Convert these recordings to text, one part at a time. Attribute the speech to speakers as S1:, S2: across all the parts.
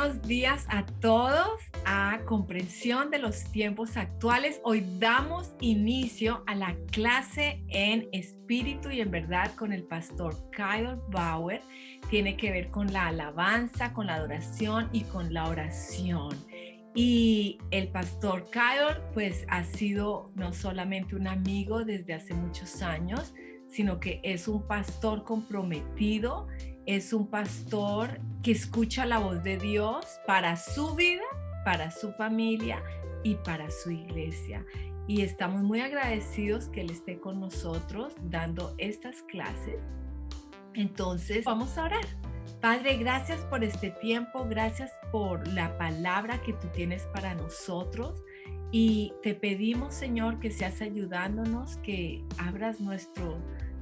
S1: buenos días a todos, a comprensión de los tiempos actuales. Hoy damos inicio a la clase en espíritu y en verdad con el pastor Kyle Bauer. Tiene que ver con la alabanza, con la adoración y con la oración. Y el pastor Kyle pues ha sido no solamente un amigo desde hace muchos años, sino que es un pastor comprometido, es un pastor que escucha la voz de Dios para su vida, para su familia y para su iglesia. Y estamos muy agradecidos que Él esté con nosotros dando estas clases. Entonces, vamos a orar. Padre, gracias por este tiempo, gracias por la palabra que tú tienes para nosotros. Y te pedimos, Señor, que seas ayudándonos, que abras nuestro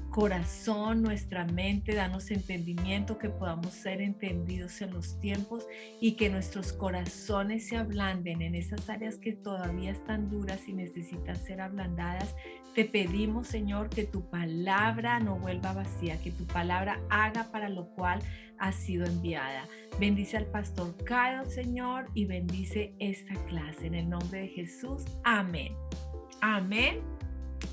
S1: corazón, nuestra mente, danos entendimiento, que podamos ser entendidos en los tiempos y que nuestros corazones se ablanden en esas áreas que todavía están duras y necesitan ser ablandadas. Te pedimos, Señor, que tu palabra no vuelva vacía, que tu palabra haga para lo cual ha sido enviada. Bendice al pastor Kyle, Señor, y bendice esta clase. En el nombre de Jesús, amén. Amén.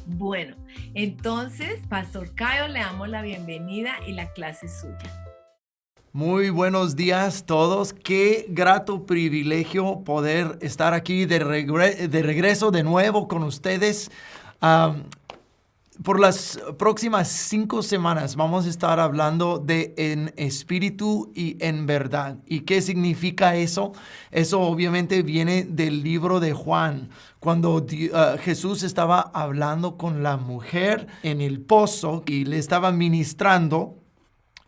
S1: Bueno, entonces, pastor Kyle, le damos la bienvenida y la clase es suya.
S2: Muy buenos días todos. Qué grato privilegio poder estar aquí de regreso de nuevo con ustedes. Por las próximas 5 semanas vamos a estar hablando de en espíritu y en verdad. ¿Y qué significa eso? Eso obviamente viene del libro de Juan, cuando Jesús estaba hablando con la mujer en el pozo y le estaba ministrando.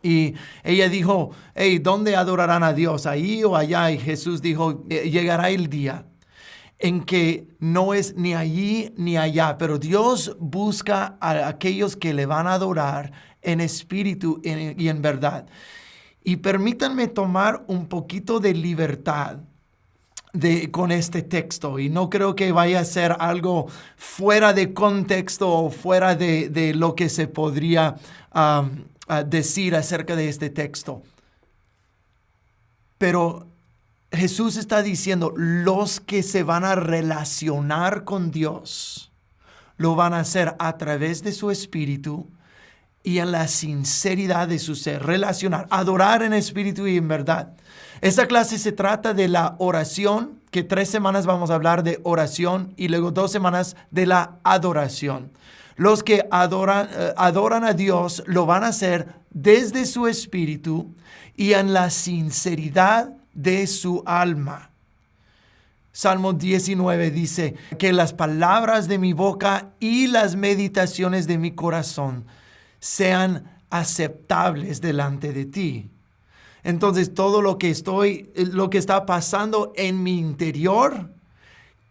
S2: Y ella dijo, hey, ¿dónde adorarán a Dios? ¿Ahí o allá? Y Jesús dijo, llegará el día en que no es ni allí ni allá, pero Dios busca a aquellos que le van a adorar en espíritu y en verdad. Y permítanme tomar un poquito de libertad con este texto, y no creo que vaya a ser algo fuera de contexto o fuera de lo que se podría decir acerca de este texto. Pero Jesús está diciendo, los que se van a relacionar con Dios, lo van a hacer a través de su espíritu y en la sinceridad de su ser. Relacionar, adorar en espíritu y en verdad. Esta clase se trata de la oración, que 3 semanas vamos a hablar de oración y luego 2 semanas de la adoración. Los que adoran a Dios lo van a hacer desde su espíritu y en la sinceridad de su alma. Salmo 19 dice que las palabras de mi boca y las meditaciones de mi corazón sean aceptables delante de ti. Entonces, todo lo que está pasando en mi interior,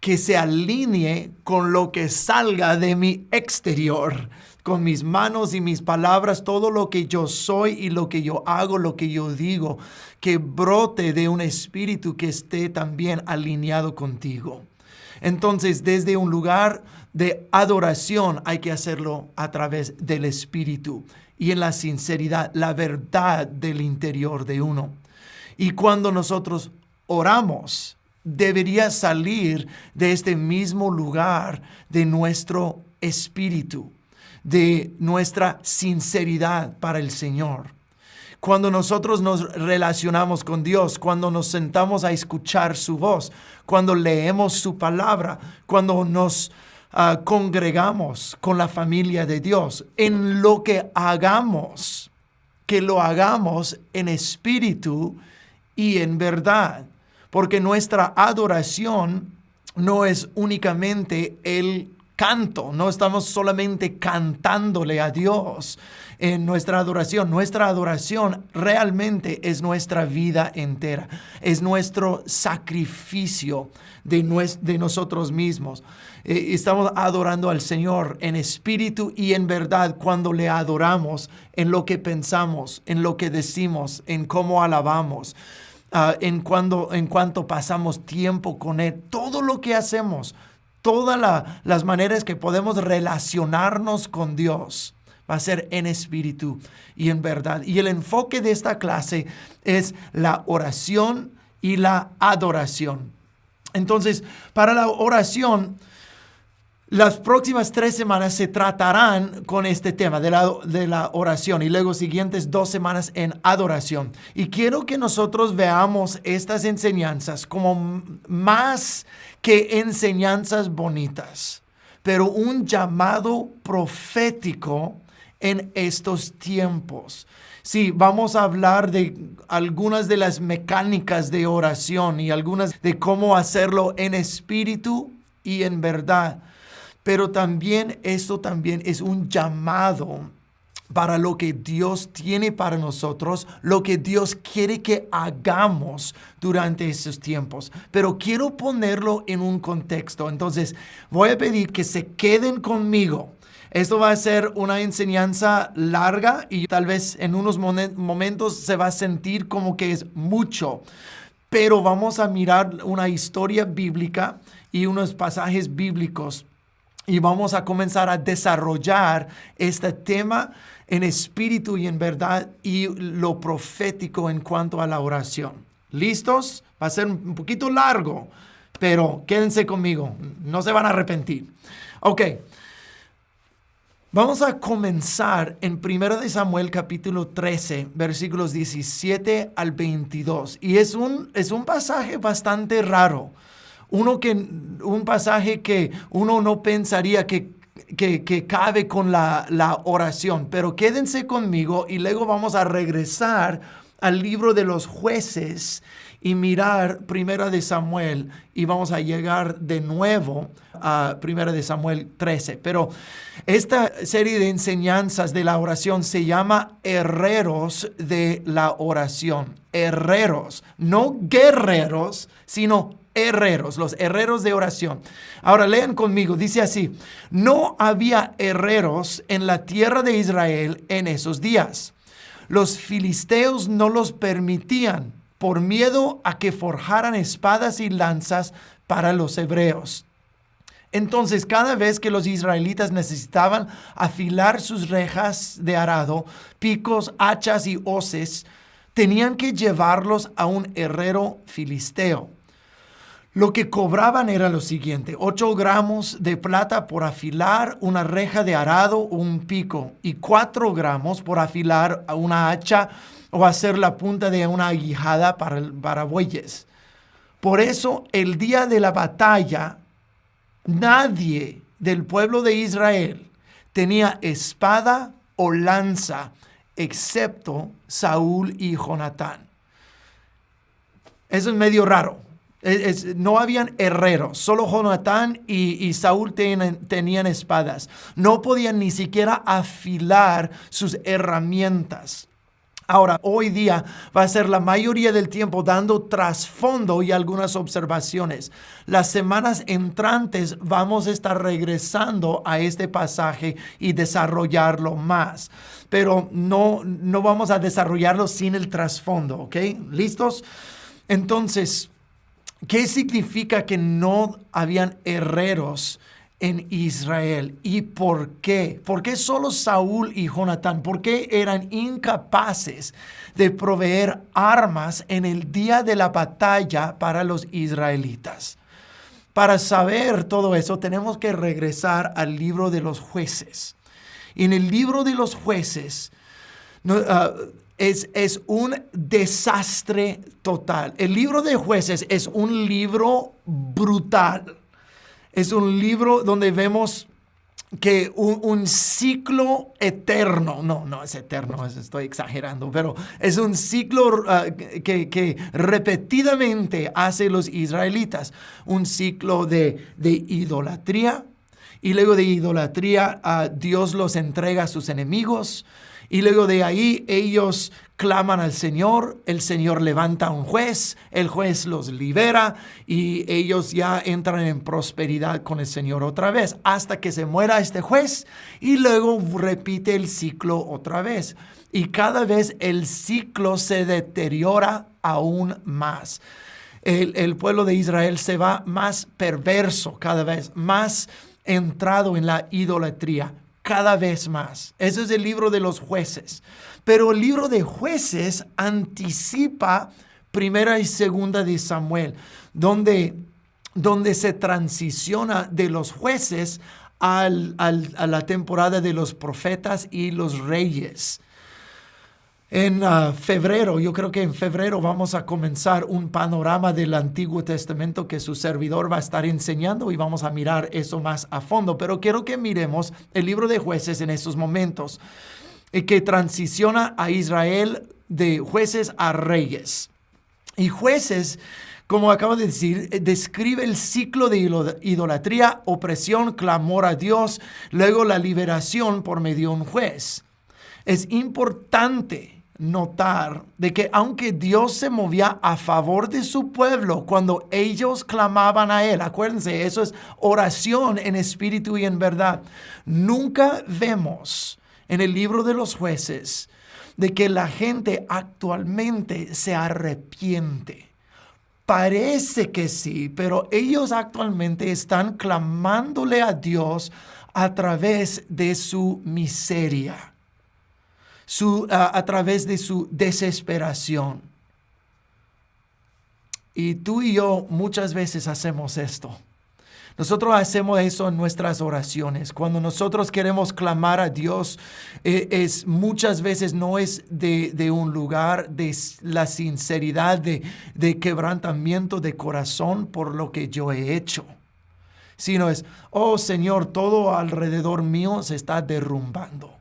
S2: que se alinee con lo que salga de mi exterior, con mis manos y mis palabras, todo lo que yo soy y lo que yo hago, lo que yo digo, que brote de un espíritu que esté también alineado contigo. Entonces, desde un lugar de adoración hay que hacerlo a través del espíritu y en la sinceridad, la verdad del interior de uno. Y cuando nosotros oramos, debería salir de este mismo lugar de nuestro espíritu, de nuestra sinceridad para el Señor. Cuando nosotros nos relacionamos con Dios, cuando nos sentamos a escuchar su voz, cuando leemos su palabra, cuando nos congregamos con la familia de Dios, en lo que hagamos, que lo hagamos en espíritu y en verdad. Porque nuestra adoración no es únicamente el canto, no estamos solamente cantándole a Dios en nuestra adoración. Nuestra adoración realmente es nuestra vida entera, es nuestro sacrificio de nosotros mismos. Estamos adorando al Señor en espíritu y en verdad cuando le adoramos en lo que pensamos, en lo que decimos, en cómo alabamos. En cuanto pasamos tiempo con Él, todo lo que hacemos, todas las maneras que podemos relacionarnos con Dios, va a ser en espíritu y en verdad. Y el enfoque de esta clase es la oración y la adoración. Entonces, para la oración, las próximas 3 semanas se tratarán con este tema de la oración y luego siguientes 2 semanas en adoración. Y quiero que nosotros veamos estas enseñanzas como más que enseñanzas bonitas, pero un llamado profético en estos tiempos. Sí, vamos a hablar de algunas de las mecánicas de oración y algunas de cómo hacerlo en espíritu y en verdad. Pero también esto también es un llamado para lo que Dios tiene para nosotros, lo que Dios quiere que hagamos durante estos tiempos. Pero quiero ponerlo en un contexto. Entonces, voy a pedir que se queden conmigo. Esto va a ser una enseñanza larga y tal vez en unos momentos se va a sentir como que es mucho. Pero vamos a mirar una historia bíblica y unos pasajes bíblicos. Y vamos a comenzar a desarrollar este tema en espíritu y en verdad y lo profético en cuanto a la oración. ¿Listos? Va a ser un poquito largo, pero quédense conmigo. No se van a arrepentir. Ok. Vamos a comenzar en 1 Samuel capítulo 13, versículos 17 al 22. Y es un pasaje bastante raro. Un pasaje que uno no pensaría que cabe con la oración. Pero quédense conmigo y luego vamos a regresar al libro de los jueces y mirar 1 Samuel y vamos a llegar de nuevo a 1 Samuel 13. Pero esta serie de enseñanzas de la oración se llama Herreros de la Oración. Herreros, no guerreros, sino herreros, los herreros de oración. Ahora lean conmigo, dice así: no había herreros en la tierra de Israel en esos días. Los filisteos no los permitían por miedo a que forjaran espadas y lanzas para los hebreos. Entonces, cada vez que los israelitas necesitaban afilar sus rejas de arado, picos, hachas y hoces, tenían que llevarlos a un herrero filisteo. Lo que cobraban era lo siguiente: 8 gramos de plata por afilar una reja de arado o un pico, y 4 gramos por afilar a una hacha o hacer la punta de una aguijada para bueyes. Por eso, el día de la batalla, nadie del pueblo de Israel tenía espada o lanza, excepto Saúl y Jonatán. Eso es medio raro. No habían herreros, solo Jonatán y Saúl tenían espadas. No podían ni siquiera afilar sus herramientas. Ahora, hoy día va a ser la mayoría del tiempo dando trasfondo y algunas observaciones. Las semanas entrantes vamos a estar regresando a este pasaje y desarrollarlo más. Pero no vamos a desarrollarlo sin el trasfondo, ¿ok? ¿Listos? Entonces, ¿qué significa que no habían herreros en Israel? ¿Y por qué? ¿Por qué solo Saúl y Jonatán? ¿Por qué eran incapaces de proveer armas en el día de la batalla para los israelitas? Para saber todo eso, tenemos que regresar al libro de los jueces. Y en el libro de los jueces, es un desastre total. El libro de jueces es un libro brutal. Es un libro donde vemos que un ciclo eterno, no es eterno, estoy exagerando, pero es un ciclo que repetidamente hacen los israelitas. Un ciclo de idolatría, y luego de idolatría Dios los entrega a sus enemigos. Y luego de ahí ellos claman al Señor, el Señor levanta a un juez, el juez los libera y ellos ya entran en prosperidad con el Señor otra vez hasta que se muera este juez y luego repite el ciclo otra vez. Y cada vez el ciclo se deteriora aún más. El pueblo de Israel se va más perverso cada vez, más entrado en la idolatría. Cada vez más. Ese es el libro de los jueces. Pero el libro de jueces anticipa Primera y Segunda de Samuel, donde se transiciona de los jueces a la temporada de los profetas y los reyes. En febrero, yo creo que en febrero vamos a comenzar un panorama del Antiguo Testamento que su servidor va a estar enseñando y vamos a mirar eso más a fondo. Pero quiero que miremos el libro de Jueces en estos momentos, que transiciona a Israel de jueces a reyes. Y Jueces, como acabo de decir, describe el ciclo de idolatría, opresión, clamor a Dios, luego la liberación por medio de un juez. Es importante notar de que aunque Dios se movía a favor de su pueblo cuando ellos clamaban a Él, acuérdense, eso es oración en espíritu y en verdad, nunca vemos en el libro de los Jueces de que la gente actualmente se arrepiente. Parece que sí, pero ellos actualmente están clamándole a Dios a través de su miseria, a través de su desesperación. Y tú y yo muchas veces hacemos esto. Nosotros hacemos eso en nuestras oraciones. Cuando nosotros queremos clamar a Dios, muchas veces no es de un lugar de la sinceridad, de quebrantamiento de corazón por lo que yo he hecho, sino es, oh Señor, todo alrededor mío se está derrumbando.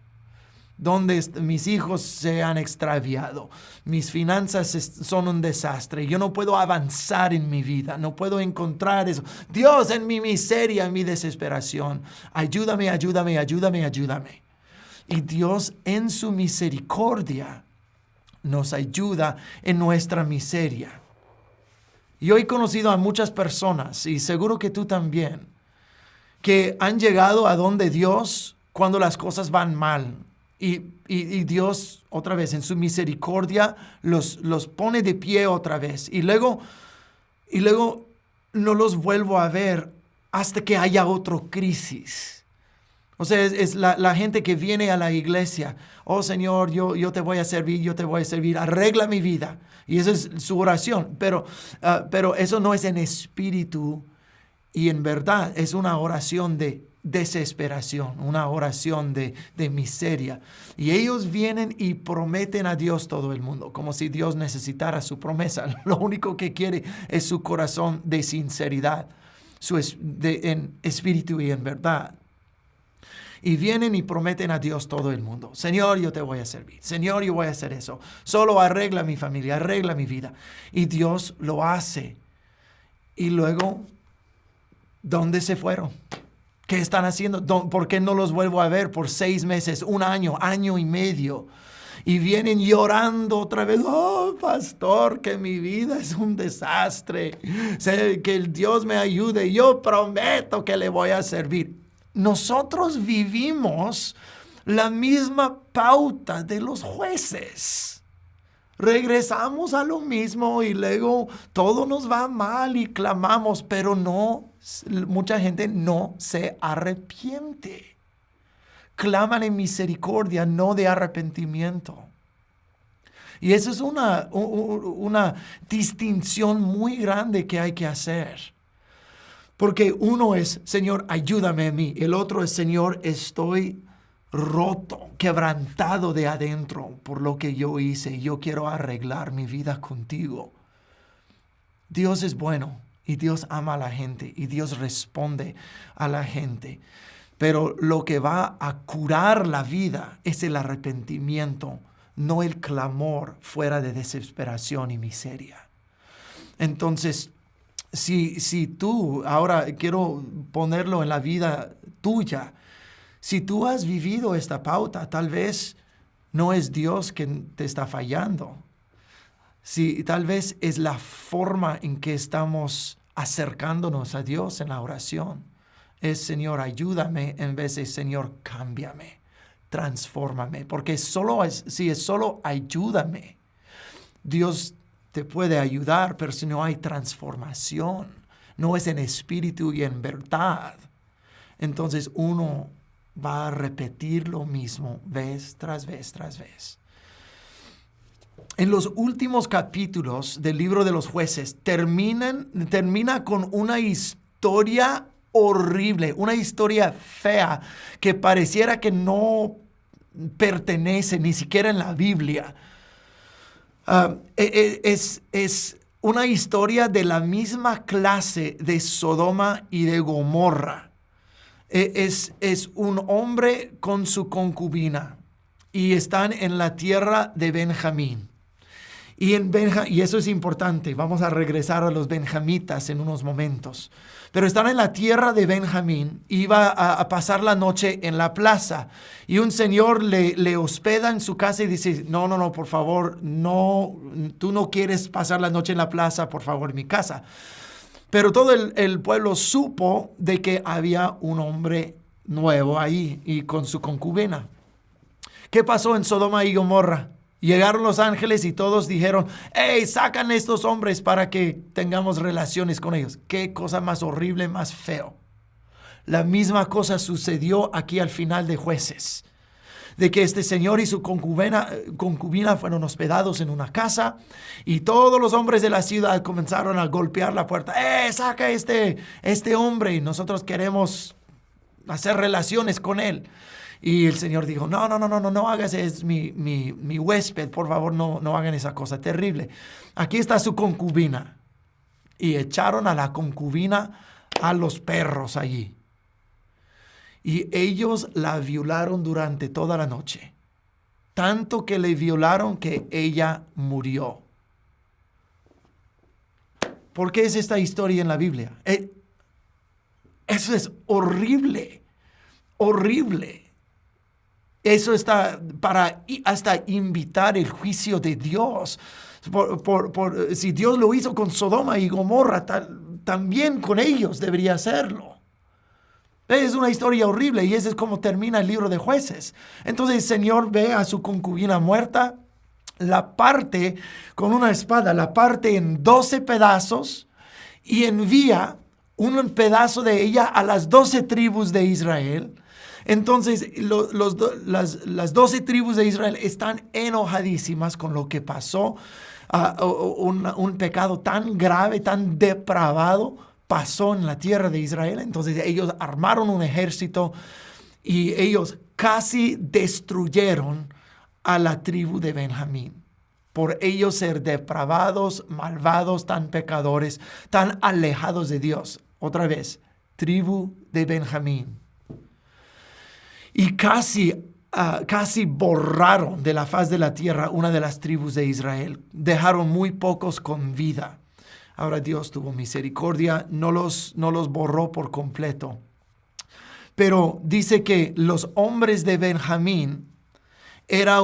S2: Donde mis hijos se han extraviado, mis finanzas son un desastre, yo no puedo avanzar en mi vida, no puedo encontrar eso. Dios, en mi miseria, en mi desesperación, ayúdame, ayúdame, ayúdame, ayúdame. Y Dios en su misericordia nos ayuda en nuestra miseria. Yo he conocido a muchas personas, y seguro que tú también, que han llegado a donde Dios cuando las cosas van mal. Y Dios otra vez en su misericordia los pone de pie otra vez. Y luego no los vuelvo a ver hasta que haya otra crisis. O sea, es la gente que viene a la iglesia. Oh Señor, yo te voy a servir, yo te voy a servir. Arregla mi vida. Y esa es su oración. Pero eso no es en espíritu y en verdad. Es una oración de desesperación, una oración de miseria. Y ellos vienen y prometen a Dios todo el mundo, como si Dios necesitara su promesa. Lo único que quiere es su corazón de sinceridad, en espíritu y en verdad. Y vienen y prometen a Dios todo el mundo. Señor, yo te voy a servir. Señor, yo voy a hacer eso. Solo arregla mi familia, arregla mi vida. Y Dios lo hace. Y luego, ¿dónde se fueron? ¿Qué están haciendo? ¿Por qué no los vuelvo a ver por 6 meses, 1 año, año y medio? Y vienen llorando otra vez. Oh, pastor, que mi vida es un desastre. Que el Dios me ayude. Yo prometo que le voy a servir. Nosotros vivimos la misma pauta de los jueces. Regresamos a lo mismo y luego todo nos va mal y clamamos, pero mucha gente no se arrepiente. Claman en misericordia, no de arrepentimiento. Y eso es una distinción muy grande que hay que hacer. Porque uno es, Señor, ayúdame a mí. El otro es, Señor, estoy roto, quebrantado de adentro por lo que yo hice. Yo quiero arreglar mi vida contigo. Dios es bueno y Dios ama a la gente y Dios responde a la gente. Pero lo que va a curar la vida es el arrepentimiento, no el clamor fuera de desesperación y miseria. Entonces, si tú, ahora quiero ponerlo en la vida tuya, si tú has vivido esta pauta, tal vez no es Dios quien te está fallando. Si tal vez es la forma en que estamos acercándonos a Dios en la oración. Es Señor, ayúdame en vez de Señor, cámbiame, transfórmame. Porque si es solo ayúdame, Dios te puede ayudar, pero si no hay transformación, no es en espíritu y en verdad, entonces uno va a repetir lo mismo vez tras vez tras vez. en los últimos capítulos del libro de los Jueces termina con una historia horrible, una historia fea que pareciera que no pertenece ni siquiera en la Biblia. Es una historia de la misma clase de Sodoma y de Gomorra. Es un hombre con su concubina y están en la tierra de Benjamín. Y eso es importante. Vamos a regresar a los benjamitas en unos momentos. Pero están en la tierra de Benjamín. Iba a pasar la noche en la plaza. Y un señor le hospeda en su casa y dice, no, por favor, no, tú no quieres pasar la noche en la plaza, por favor, en mi casa. Pero todo el pueblo supo de que había un hombre nuevo ahí y con su concubina. ¿Qué pasó en Sodoma y Gomorra? Llegaron los ángeles y todos dijeron, ¡hey, sacan a estos hombres para que tengamos relaciones con ellos! ¡Qué cosa más horrible, más feo! La misma cosa sucedió aquí al final de Jueces. De que este señor y su concubina fueron hospedados en una casa y todos los hombres de la ciudad comenzaron a golpear la puerta. ¡Saca este hombre! Nosotros queremos hacer relaciones con él. Y el Señor dijo, no hagas, es mi huésped, por favor, no hagan esa cosa terrible. Aquí está su concubina. Y echaron a la concubina a los perros allí. Y ellos la violaron durante toda la noche. Tanto que le violaron que ella murió. ¿Por qué es esta historia en la Biblia? Eso es horrible, horrible. Eso está para hasta invitar el juicio de Dios. Si Dios lo hizo con Sodoma y Gomorra, también con ellos debería hacerlo. Es una historia horrible y ese es como termina el libro de Jueces. Entonces el Señor ve a su concubina muerta, la parte con una espada, la parte en 12 pedazos y envía un pedazo de ella a las 12 tribus de Israel. Entonces las 12 tribus de Israel están enojadísimas con lo que pasó. Un pecado tan grave, tan depravado pasó en la tierra de Israel. Entonces ellos armaron un ejército y ellos casi destruyeron a la tribu de Benjamín. Por ellos ser depravados, malvados, tan pecadores, tan alejados de Dios. Otra vez, tribu de Benjamín. Y casi borraron de la faz de la tierra una de las tribus de Israel. Dejaron muy pocos con vida. Ahora Dios tuvo misericordia, no los borró por completo. Pero dice que los hombres de Benjamín eran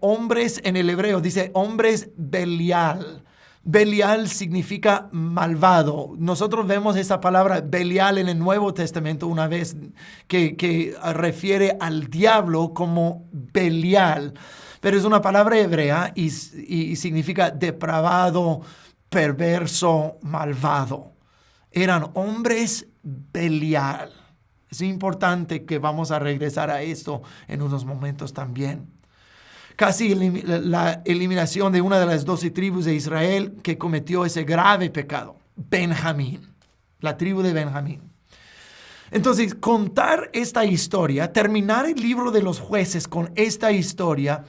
S2: hombres en el hebreo, dice hombres Belial. Belial significa malvado. Nosotros vemos esa palabra Belial en el Nuevo Testamento una vez que refiere al diablo como Belial. Pero es una palabra hebrea y significa depravado, perverso, malvado. Eran hombres Belial. Es importante que vamos a regresar a esto en unos momentos también. Casi la eliminación de una de las 12 tribus de Israel que cometió ese grave pecado. Benjamín, la tribu de Benjamín. Entonces, contar esta historia, terminar el libro de los Jueces con esta historia,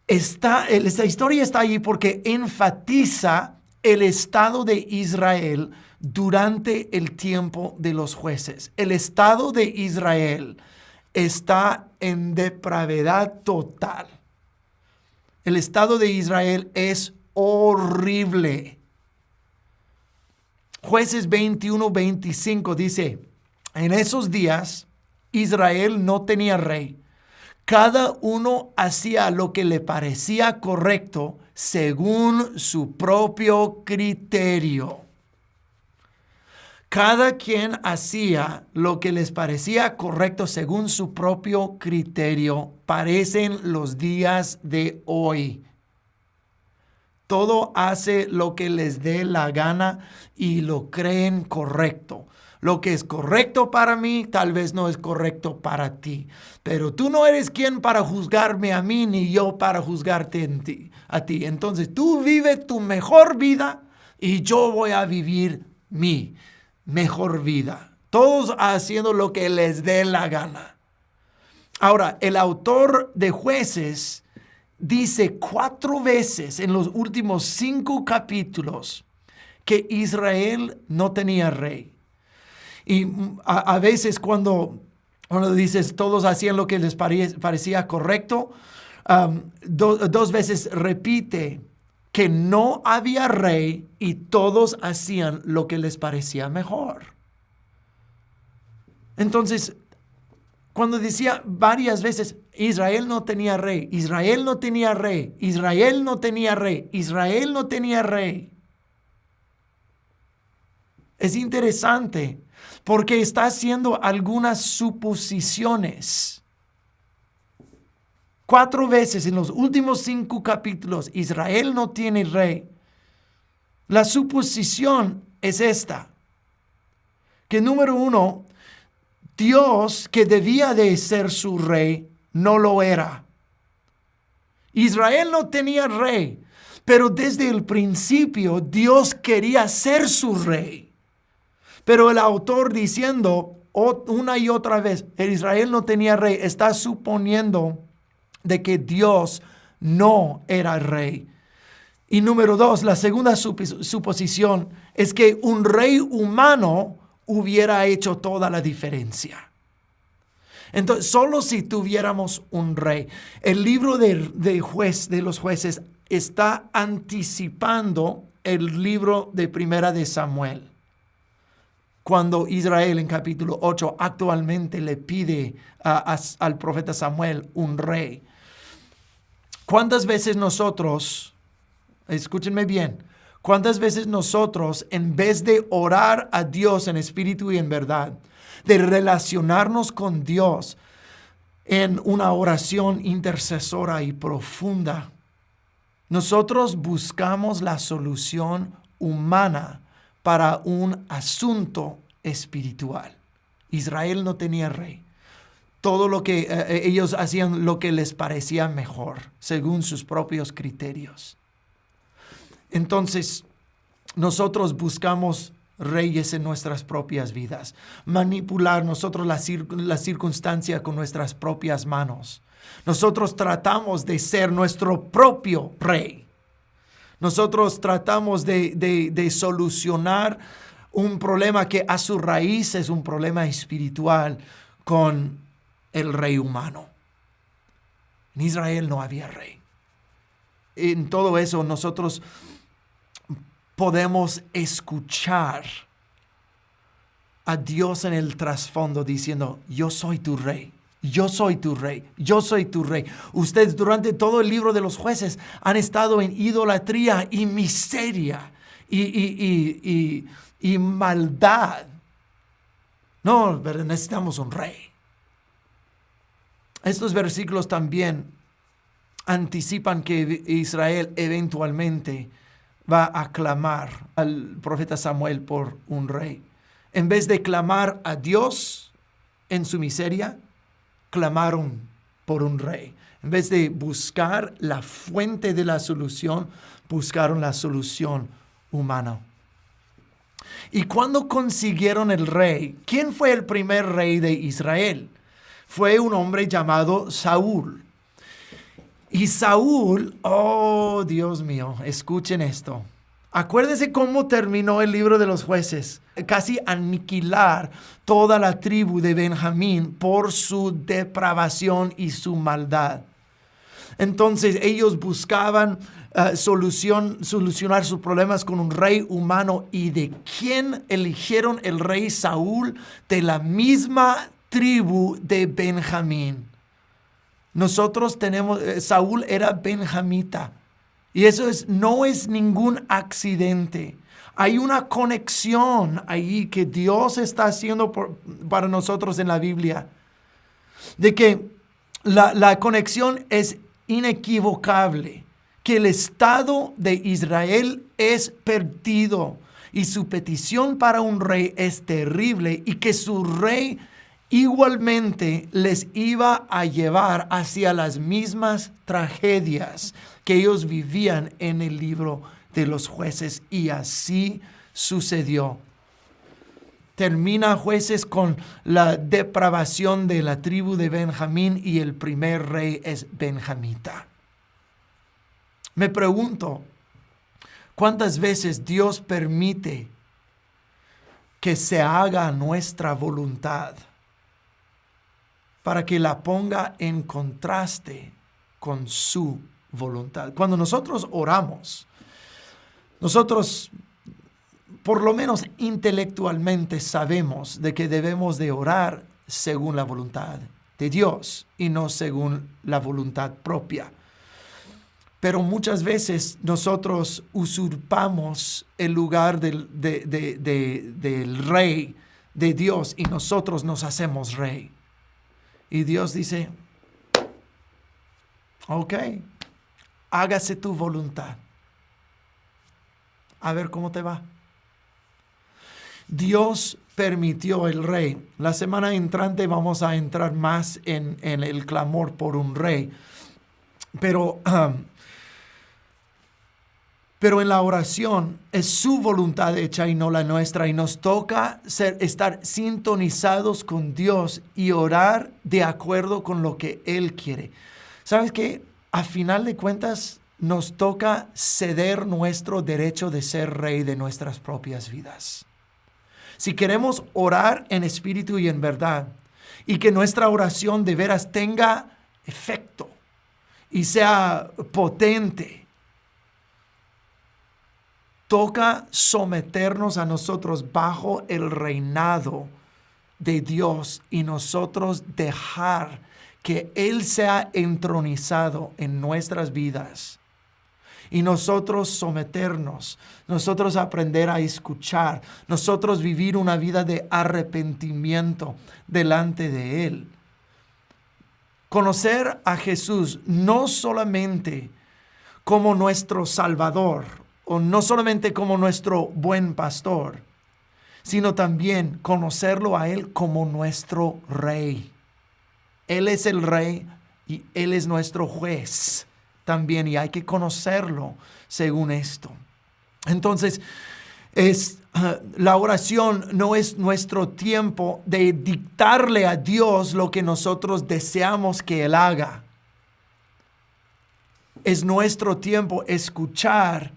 S2: esta historia está allí porque enfatiza el estado de Israel durante el tiempo de los Jueces. El estado de Israel está en depravidad total. El estado de Israel es horrible. Jueces 21-25 dice, en esos días Israel no tenía rey. Cada uno hacía lo que le parecía correcto según su propio criterio. Cada quien hacía lo que les parecía correcto según su propio criterio. Parecen los días de hoy. Todo hace lo que les dé la gana y lo creen correcto. Lo que es correcto para mí tal vez no es correcto para ti. Pero tú no eres quien para juzgarme a mí ni yo para juzgarte a ti. Entonces tú vive tu mejor vida y yo voy a vivir mi mejor vida. Todos haciendo lo que les dé la gana. Ahora, el autor de Jueces dice 4 veces en los últimos 5 capítulos que Israel no tenía rey. Y a veces cuando dices todos hacían lo que les parecía correcto, 2 veces repite que no había rey y todos hacían lo que les parecía mejor. Entonces, cuando decía varias veces, Israel no tenía rey, Israel no tenía rey, Israel no tenía rey, Israel no tenía rey. Es interesante porque está haciendo algunas suposiciones. 4 veces en los últimos 5 capítulos, Israel no tiene rey. La suposición es esta, que número 1, Dios, que debía de ser su rey, no lo era. Israel no tenía rey, pero desde el principio Dios quería ser su rey. Pero el autor diciendo una y otra vez, Israel no tenía rey, está suponiendo de que Dios no era rey. Y número 2, la segunda suposición es que un rey humano hubiera hecho toda la diferencia. Entonces, solo si tuviéramos un rey. El libro de los jueces está anticipando el libro de Primera de Samuel. Cuando Israel en capítulo 8 actualmente le pide al profeta Samuel un rey. ¿Cuántas veces nosotros, escúchenme bien, cuántas veces nosotros, en vez de orar a Dios en espíritu y en verdad, de relacionarnos con Dios en una oración intercesora y profunda, nosotros buscamos la solución humana para un asunto espiritual? Israel no tenía rey. Todo lo que ellos hacían lo que les parecía mejor, según sus propios criterios. Entonces, nosotros buscamos reyes en nuestras propias vidas, manipular nosotros la circunstancia con nuestras propias manos. Nosotros tratamos de ser nuestro propio rey. Nosotros tratamos de solucionar un problema que a su raíz es un problema espiritual con el rey humano. En Israel no había rey. En todo eso nosotros podemos escuchar a Dios en el trasfondo diciendo, yo soy tu rey. Yo soy tu rey, yo soy tu rey. Ustedes durante todo el libro de los jueces han estado en idolatría y miseria y maldad. No, pero necesitamos un rey. Estos versículos también anticipan que Israel eventualmente va a clamar al profeta Samuel por un rey. En vez de clamar a Dios en su miseria, clamaron por un rey. En vez de buscar la fuente de la solución, buscaron la solución humana. Y cuando consiguieron el rey, ¿quién fue el primer rey de Israel? Fue un hombre llamado Saúl. Y Saúl, oh Dios mío, escuchen esto. Acuérdense cómo terminó el libro de los jueces. Casi aniquilar toda la tribu de Benjamín por su depravación y su maldad. Entonces ellos buscaban solucionar sus problemas con un rey humano. ¿Y de quién eligieron el rey Saúl? De la misma tribu de Benjamín. Nosotros tenemos, Saúl era benjamita. Y eso no es ningún accidente. Hay una conexión ahí que Dios está haciendo para nosotros en la Biblia. De que la conexión es inequivocable. Que el Estado de Israel es perdido. Y su petición para un rey es terrible. Y que su rey igualmente les iba a llevar hacia las mismas tragedias que ellos vivían en el libro de los Jueces. Y así sucedió. Termina Jueces con la depravación de la tribu de Benjamín y el primer rey es benjamita. Me pregunto, ¿cuántas veces Dios permite que se haga nuestra voluntad para que la ponga en contraste con su voluntad? Cuando nosotros oramos, nosotros por lo menos intelectualmente sabemos de que debemos de orar según la voluntad de Dios y no según la voluntad propia. Pero muchas veces nosotros usurpamos el lugar del rey de Dios y nosotros nos hacemos rey. Y Dios dice, ok, hágase tu voluntad. A ver cómo te va. Dios permitió el rey. La semana entrante vamos a entrar más en el clamor por un rey. Pero en la oración es su voluntad hecha y no la nuestra. Y nos toca estar sintonizados con Dios y orar de acuerdo con lo que Él quiere. ¿Sabes qué? A final de cuentas, nos toca ceder nuestro derecho de ser rey de nuestras propias vidas. Si queremos orar en espíritu y en verdad, y que nuestra oración de veras tenga efecto y sea potente, toca someternos a nosotros bajo el reinado de Dios y nosotros dejar que Él sea entronizado en nuestras vidas. Y nosotros someternos, nosotros aprender a escuchar, nosotros vivir una vida de arrepentimiento delante de Él. Conocer a Jesús no solamente como nuestro Salvador, o no solamente como nuestro buen pastor, sino también conocerlo a Él como nuestro Rey. Él es el Rey y Él es nuestro juez también, y hay que conocerlo según esto. Entonces, la oración no es nuestro tiempo de dictarle a Dios lo que nosotros deseamos que Él haga. Es nuestro tiempo escuchar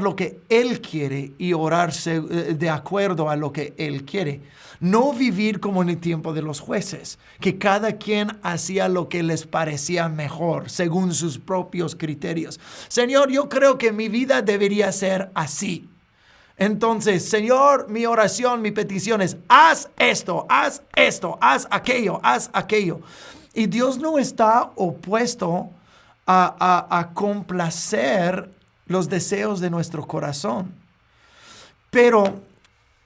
S2: lo que Él quiere y orarse de acuerdo a lo que Él quiere. No vivir como en el tiempo de los jueces, que cada quien hacía lo que les parecía mejor, según sus propios criterios. Señor, yo creo que mi vida debería ser así. Entonces, Señor, mi oración, mi petición es, haz esto, haz aquello, haz aquello. Y Dios no está opuesto a complacer los deseos de nuestro corazón. Pero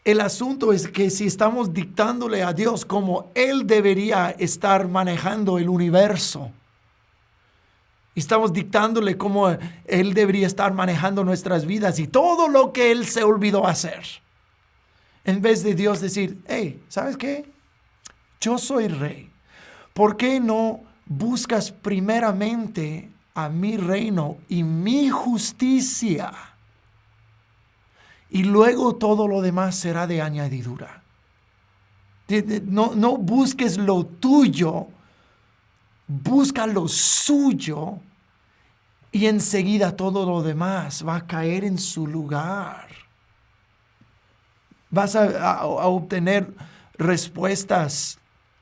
S2: el asunto es que si estamos dictándole a Dios cómo Él debería estar manejando el universo, y estamos dictándole cómo Él debería estar manejando nuestras vidas y todo lo que Él se olvidó hacer, en vez de Dios decir, hey, ¿sabes qué? Yo soy rey. ¿Por qué no buscas primeramente a mi reino y mi justicia? Y luego todo lo demás será de añadidura. No busques lo tuyo, busca lo suyo y enseguida todo lo demás va a caer en su lugar. Vas a obtener respuestas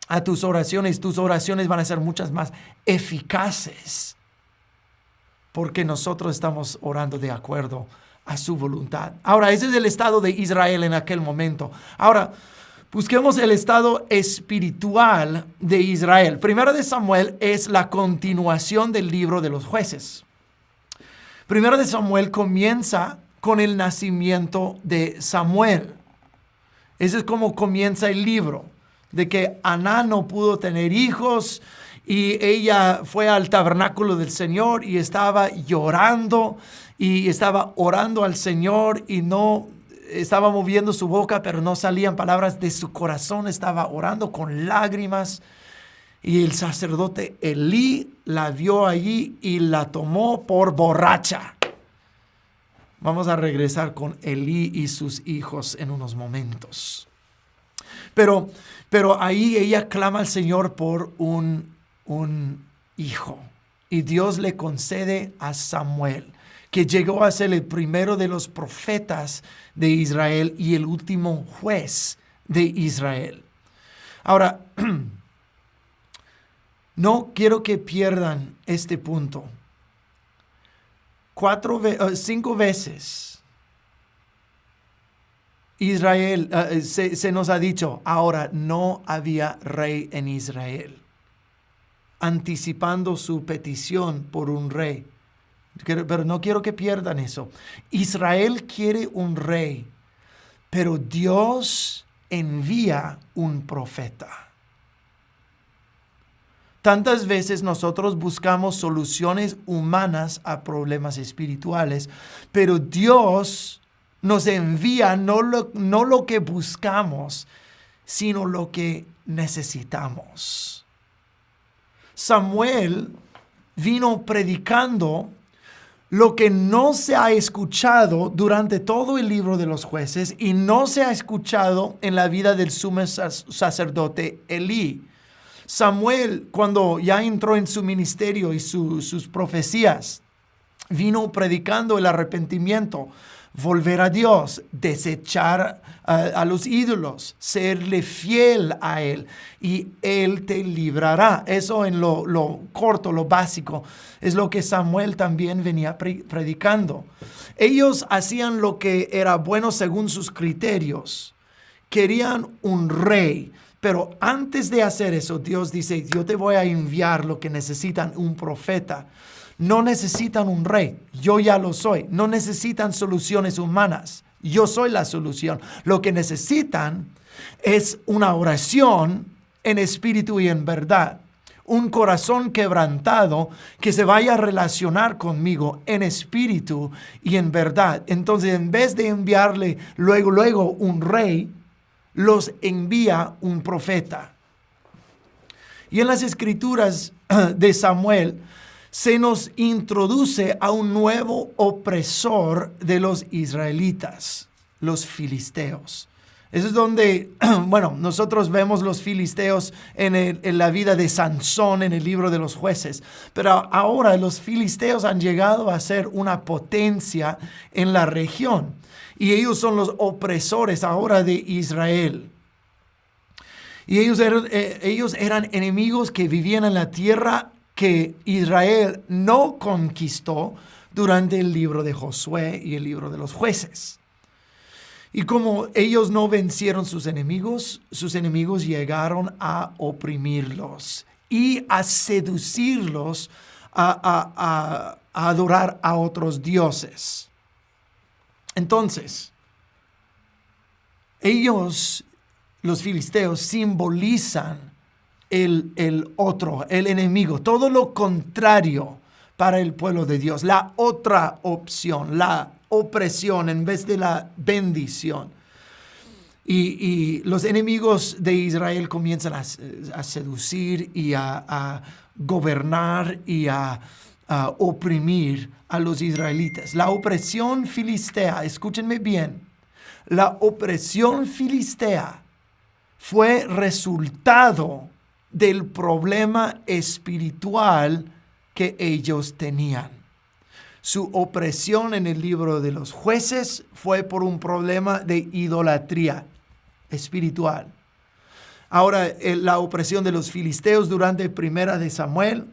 S2: a tus oraciones. Tus oraciones van a ser muchas más eficaces porque nosotros estamos orando de acuerdo a su voluntad. Ahora, ese es el estado de Israel en aquel momento. Ahora, busquemos el estado espiritual de Israel. Primero de Samuel es la continuación del libro de los jueces. Primero de Samuel comienza con el nacimiento de Samuel. Ese es como comienza el libro, de que Aná no pudo tener hijos y ella fue al tabernáculo del Señor y estaba llorando y estaba orando al Señor y no estaba moviendo su boca, pero no salían palabras de su corazón. Estaba orando con lágrimas. Y el sacerdote Elí la vio allí y la tomó por borracha. Vamos a regresar con Elí y sus hijos en unos momentos. Pero ahí ella clama al Señor por un hijo. Y Dios le concede a Samuel, que llegó a ser el primero de los profetas de Israel y el último juez de Israel. Ahora, no quiero que pierdan este punto. 5 veces Israel se nos ha dicho, ahora no había rey en Israel, anticipando su petición por un rey. Pero no quiero que pierdan eso. Israel quiere un rey, pero Dios envía un profeta. Tantas veces nosotros buscamos soluciones humanas a problemas espirituales, pero Dios nos envía no lo que buscamos, sino lo que necesitamos. Samuel vino predicando lo que no se ha escuchado durante todo el libro de los jueces y no se ha escuchado en la vida del sumo sacerdote Elí. Samuel, cuando ya entró en su ministerio y sus profecías, vino predicando el arrepentimiento, volver a Dios, desechar a los ídolos, serle fiel a Él y Él te librará. Eso en lo corto, lo básico, es lo que Samuel también venía predicando. Ellos hacían lo que era bueno según sus criterios. Querían un rey. Pero antes de hacer eso, Dios dice, yo te voy a enviar lo que necesitan, un profeta. No necesitan un rey, yo ya lo soy. No necesitan soluciones humanas, yo soy la solución. Lo que necesitan es una oración en espíritu y en verdad. Un corazón quebrantado que se vaya a relacionar conmigo en espíritu y en verdad. Entonces, en vez de enviarle luego un rey, los envía un profeta. Y en las escrituras de Samuel se nos introduce a un nuevo opresor de los israelitas, los filisteos. Eso es donde, nosotros vemos los filisteos en la vida de Sansón en el libro de los jueces. Pero ahora los filisteos han llegado a ser una potencia en la región. Y ellos son los opresores ahora de Israel. Y ellos eran enemigos que vivían en la tierra que Israel no conquistó durante el libro de Josué y el libro de los jueces. Y como ellos no vencieron sus enemigos llegaron a oprimirlos y a seducirlos a adorar a otros dioses. Entonces, ellos, los filisteos, simbolizan el otro, el enemigo, todo lo contrario para el pueblo de Dios, la otra opción, la opresión en vez de la bendición. Y los enemigos de Israel comienzan a seducir y a gobernar y a oprimir a los israelitas. La opresión filistea, escúchenme bien, la opresión filistea fue resultado del problema espiritual que ellos tenían. Su opresión en el libro de los jueces fue por un problema de idolatría espiritual. Ahora, la opresión de los filisteos durante Primera de Samuel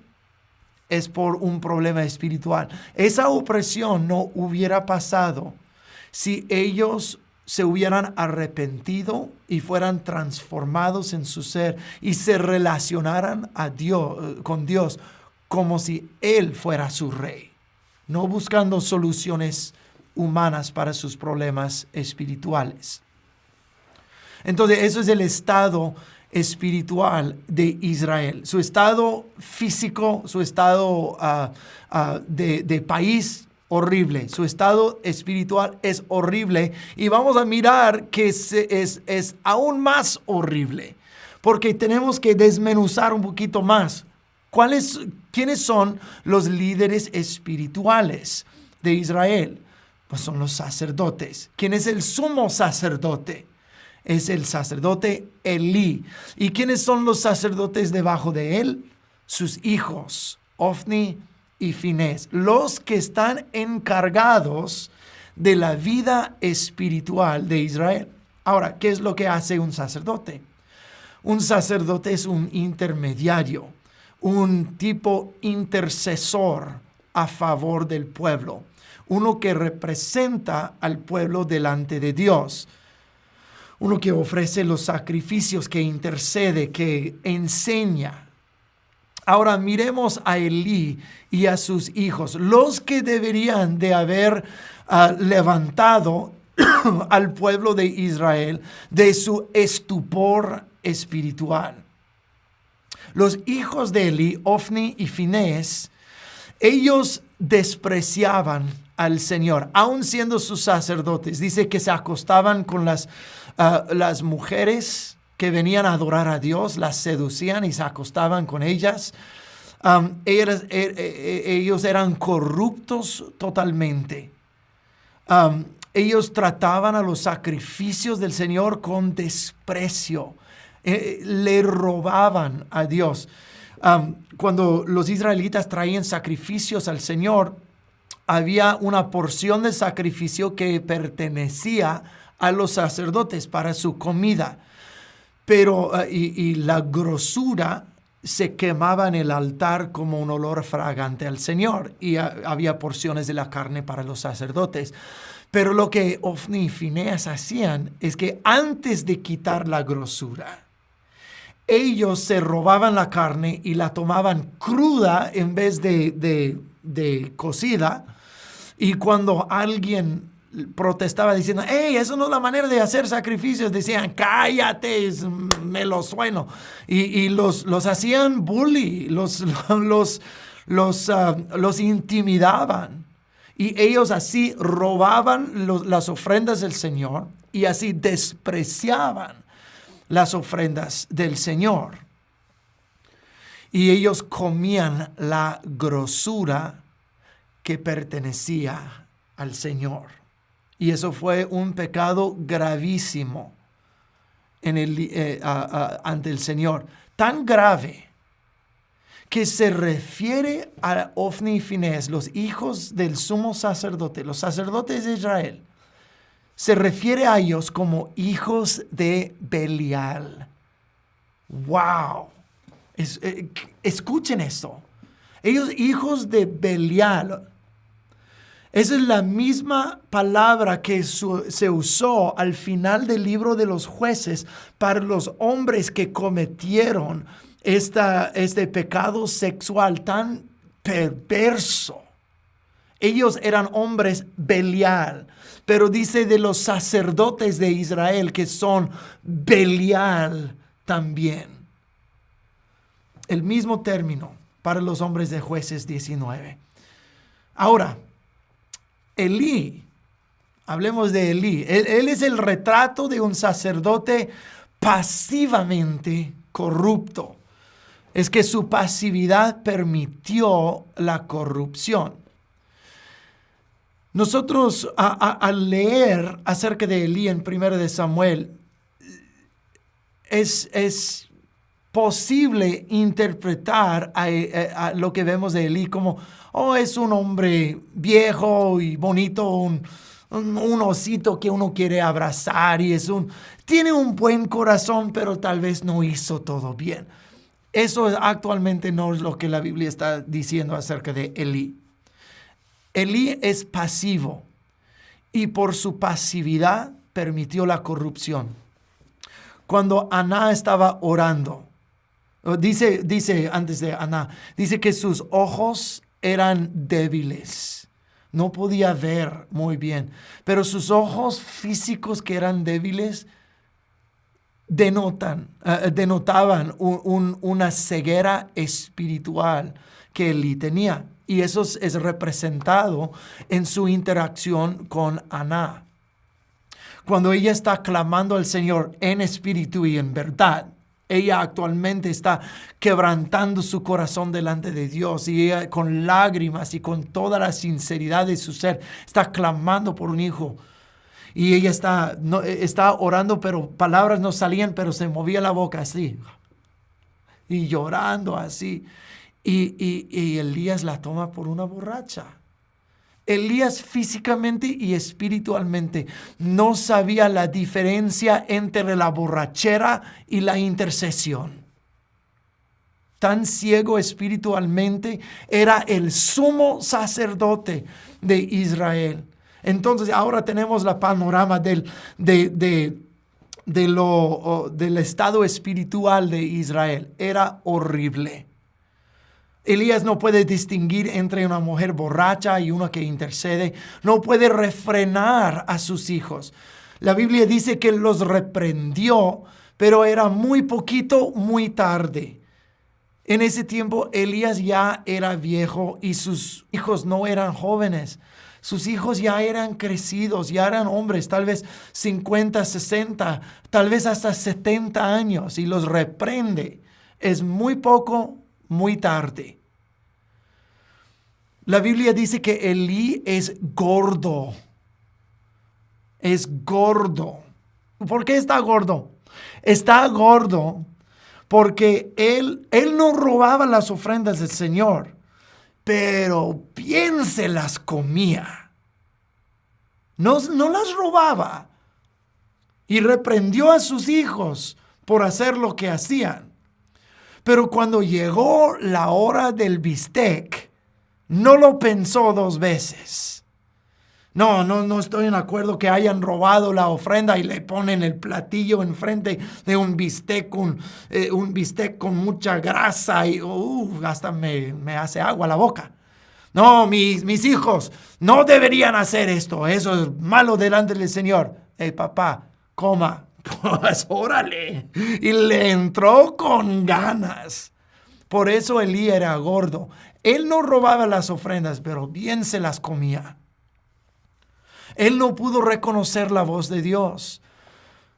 S2: es por un problema espiritual. Esa opresión no hubiera pasado si ellos se hubieran arrepentido y fueran transformados en su ser y se relacionaran con Dios como si Él fuera su rey, no buscando soluciones humanas para sus problemas espirituales. Entonces, eso es el estado espiritual de Israel. Su estado físico, su estado de país horrible. Su estado espiritual es horrible. Y vamos a mirar que es aún más horrible. Porque tenemos que desmenuzar un poquito más. ¿Quiénes son los líderes espirituales de Israel? Pues son los sacerdotes. ¿Quién es el sumo sacerdote? Es el sacerdote Elí. ¿Y quiénes son los sacerdotes debajo de él? Sus hijos, Ofni y Finés, los que están encargados de la vida espiritual de Israel. Ahora, ¿qué es lo que hace un sacerdote? Un sacerdote es un intermediario, un tipo intercesor a favor del pueblo, uno que representa al pueblo delante de Dios, uno que ofrece los sacrificios, que intercede, que enseña. Ahora miremos a Elí y a sus hijos, los que deberían de haber levantado al pueblo de Israel de su estupor espiritual. Los hijos de Elí, Ofni y Finés, ellos despreciaban al Señor, aun siendo sus sacerdotes. Dice que se acostaban con las mujeres que venían a adorar a Dios, las seducían y se acostaban con ellas. Ellos eran corruptos totalmente. Ellos trataban a los sacrificios del Señor con desprecio. Le robaban a Dios. Cuando los israelitas traían sacrificios al Señor, había una porción de sacrificio que pertenecía a los sacerdotes para su comida. Pero y la grosura se quemaba en el altar como un olor fragante al Señor. Y había porciones de la carne para los sacerdotes. Pero lo que Ofni y Finés hacían es que antes de quitar la grosura, ellos se robaban la carne y la tomaban cruda en vez de cocida. Y cuando alguien protestaba diciendo, hey, eso no es la manera de hacer sacrificios, decían, cállate, me lo sueno. Y los hacían bully, los intimidaban. Y ellos así robaban las ofrendas del Señor y así despreciaban las ofrendas del Señor. Y ellos comían la grosura que pertenecía al Señor. Y eso fue un pecado gravísimo ante el Señor. Tan grave que se refiere a Ofni y Finés, los hijos del sumo sacerdote, los sacerdotes de Israel. Se refiere a ellos como hijos de Belial. ¡Wow! Escuchen esto. Ellos hijos de Belial. Esa es la misma palabra que se usó al final del libro de los Jueces para los hombres que cometieron este pecado sexual tan perverso. Ellos eran hombres Belial, pero dice de los sacerdotes de Israel que son Belial también. El mismo término para los hombres de Jueces 19. Ahora, Elí, hablemos de Elí. Él es el retrato de un sacerdote pasivamente corrupto. Es que su pasividad permitió la corrupción. Nosotros al leer acerca de Elí en 1 de Samuel, es posible interpretar a lo que vemos de Elí como, es un hombre viejo y bonito, un osito que uno quiere abrazar y tiene un buen corazón, pero tal vez no hizo todo bien. Eso actualmente no es lo que la Biblia está diciendo acerca de Elí. Elí es pasivo y por su pasividad permitió la corrupción. Cuando Aná estaba orando, dice antes de Aná, dice que sus ojos eran débiles. No podía ver muy bien, pero sus ojos físicos que eran débiles denotaban una ceguera espiritual que Elí tenía. Y eso es representado en su interacción con Aná. Cuando ella está clamando al Señor en espíritu y en verdad, ella actualmente está quebrantando su corazón delante de Dios, y ella con lágrimas y con toda la sinceridad de su ser está clamando por un hijo. Y ella está orando, pero palabras no salían, pero se movía la boca así. Y llorando así. Y Elías la toma por una borracha. Elías físicamente y espiritualmente no sabía la diferencia entre la borrachera y la intercesión. Tan ciego espiritualmente, era el sumo sacerdote de Israel. Entonces ahora tenemos la panorama del estado espiritual de Israel. Era horrible. Elías no puede distinguir entre una mujer borracha y una que intercede. No puede refrenar a sus hijos. La Biblia dice que los reprendió, pero era muy poquito, muy tarde. En ese tiempo Elías ya era viejo y sus hijos no eran jóvenes. Sus hijos ya eran crecidos, ya eran hombres, tal vez 50, 60, tal vez hasta 70 años, y los reprende. Es muy poco, muy tarde. La Biblia dice que Elí es gordo. Es gordo. ¿Por qué está gordo? Está gordo porque él no robaba las ofrendas del Señor, pero bien se las comía. No las robaba. Y reprendió a sus hijos por hacer lo que hacían. Pero cuando llegó la hora del bistec, no lo pensó dos veces. No estoy en acuerdo que hayan robado la ofrenda y le ponen el platillo enfrente de un bistec con mucha grasa y hasta me hace agua la boca. No, mis hijos no deberían hacer esto. Eso es malo delante del Señor. Papá, coma. Pues órale. Y le entró con ganas. Por eso Elí era gordo. Él no robaba las ofrendas, pero bien se las comía. Él no pudo reconocer la voz de Dios.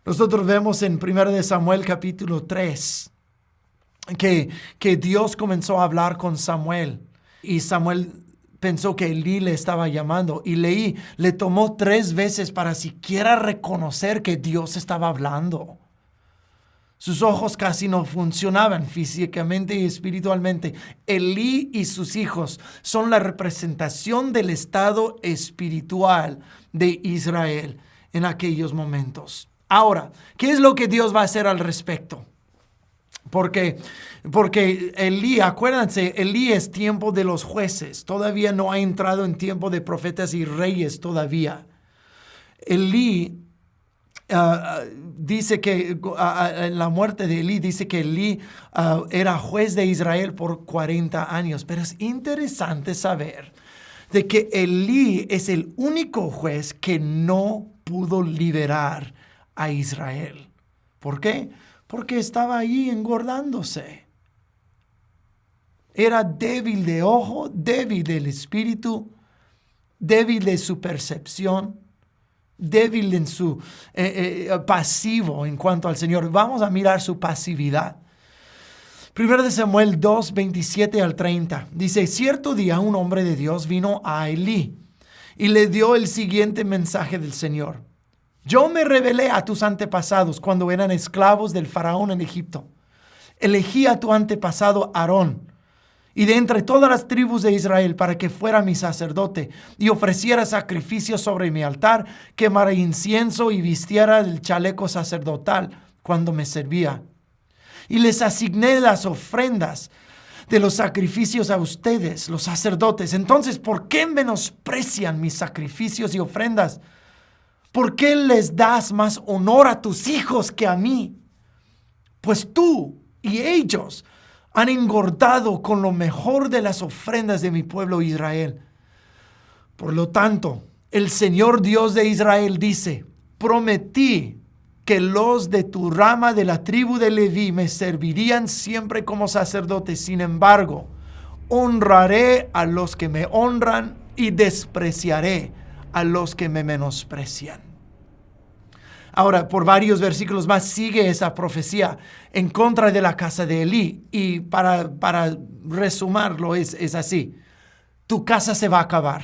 S2: Nosotros vemos en 1 Samuel capítulo 3 que Dios comenzó a hablar con Samuel. Y Samuel pensó que Elí le estaba llamando. Y le tomó 3 veces para siquiera reconocer que Dios estaba hablando. Sus ojos casi no funcionaban físicamente y espiritualmente. Elí y sus hijos son la representación del estado espiritual de Israel en aquellos momentos. Ahora, ¿qué es lo que Dios va a hacer al respecto? Porque Elí, acuérdense, Elí es tiempo de los jueces. Todavía no ha entrado en tiempo de profetas y reyes todavía. Elí dice que en la muerte de Elí, dice que Elí era juez de Israel por 40 años. Pero es interesante saber de que Elí es el único juez que no pudo liberar a Israel. ¿Por qué? Porque estaba ahí engordándose. Era débil de ojo, débil del espíritu, débil de su percepción, débil en su pasivo en cuanto al Señor. Vamos a mirar su pasividad. 1 Samuel 2, 27 al 30. Dice, cierto día un hombre de Dios vino a Elí y le dio el siguiente mensaje del Señor. Yo me rebelé a tus antepasados cuando eran esclavos del faraón en Egipto. Elegí a tu antepasado Aarón y de entre todas las tribus de Israel para que fuera mi sacerdote y ofreciera sacrificios sobre mi altar, quemara incienso y vistiera el chaleco sacerdotal cuando me servía. Y les asigné las ofrendas de los sacrificios a ustedes, los sacerdotes. Entonces, ¿por qué menosprecian mis sacrificios y ofrendas? ¿Por qué les das más honor a tus hijos que a mí? Pues tú y ellos han engordado con lo mejor de las ofrendas de mi pueblo Israel. Por lo tanto, el Señor Dios de Israel dice, prometí que los de tu rama de la tribu de Leví me servirían siempre como sacerdotes. Sin embargo, honraré a los que me honran y despreciaré a los que me menosprecian. Ahora, por varios versículos más sigue esa profecía en contra de la casa de Elí. Y para resumirlo es así. Tu casa se va a acabar.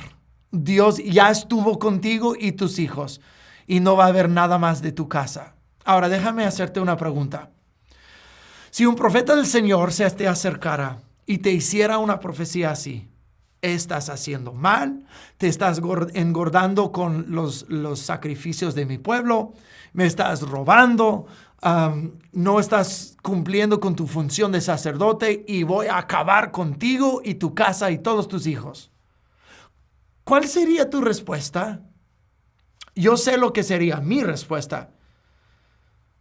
S2: Dios ya estuvo contigo y tus hijos. Y no va a haber nada más de tu casa. Ahora, déjame hacerte una pregunta. Si un profeta del Señor se te acercara y te hiciera una profecía así, estás haciendo mal, te estás engordando con los sacrificios de mi pueblo, me estás robando, no estás cumpliendo con tu función de sacerdote y voy a acabar contigo y tu casa y todos tus hijos. ¿Cuál sería tu respuesta? Yo sé lo que sería mi respuesta,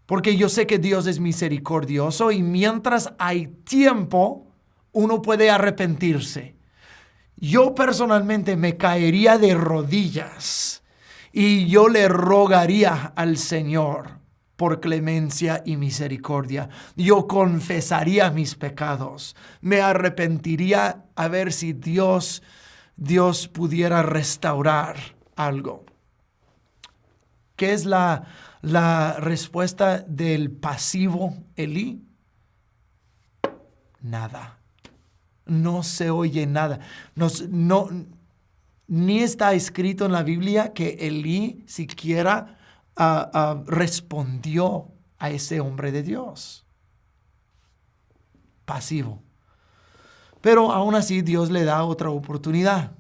S2: porque yo sé que Dios es misericordioso y mientras hay tiempo, uno puede arrepentirse. Yo personalmente me caería de rodillas y yo le rogaría al Señor por clemencia y misericordia. Yo confesaría mis pecados. Me arrepentiría a ver si Dios pudiera restaurar algo. ¿Qué es la respuesta del pasivo Elí? Nada. No se oye nada. Ni está escrito en la Biblia que Elí siquiera respondió a ese hombre de Dios. Pasivo. Pero aún así Dios le da otra oportunidad.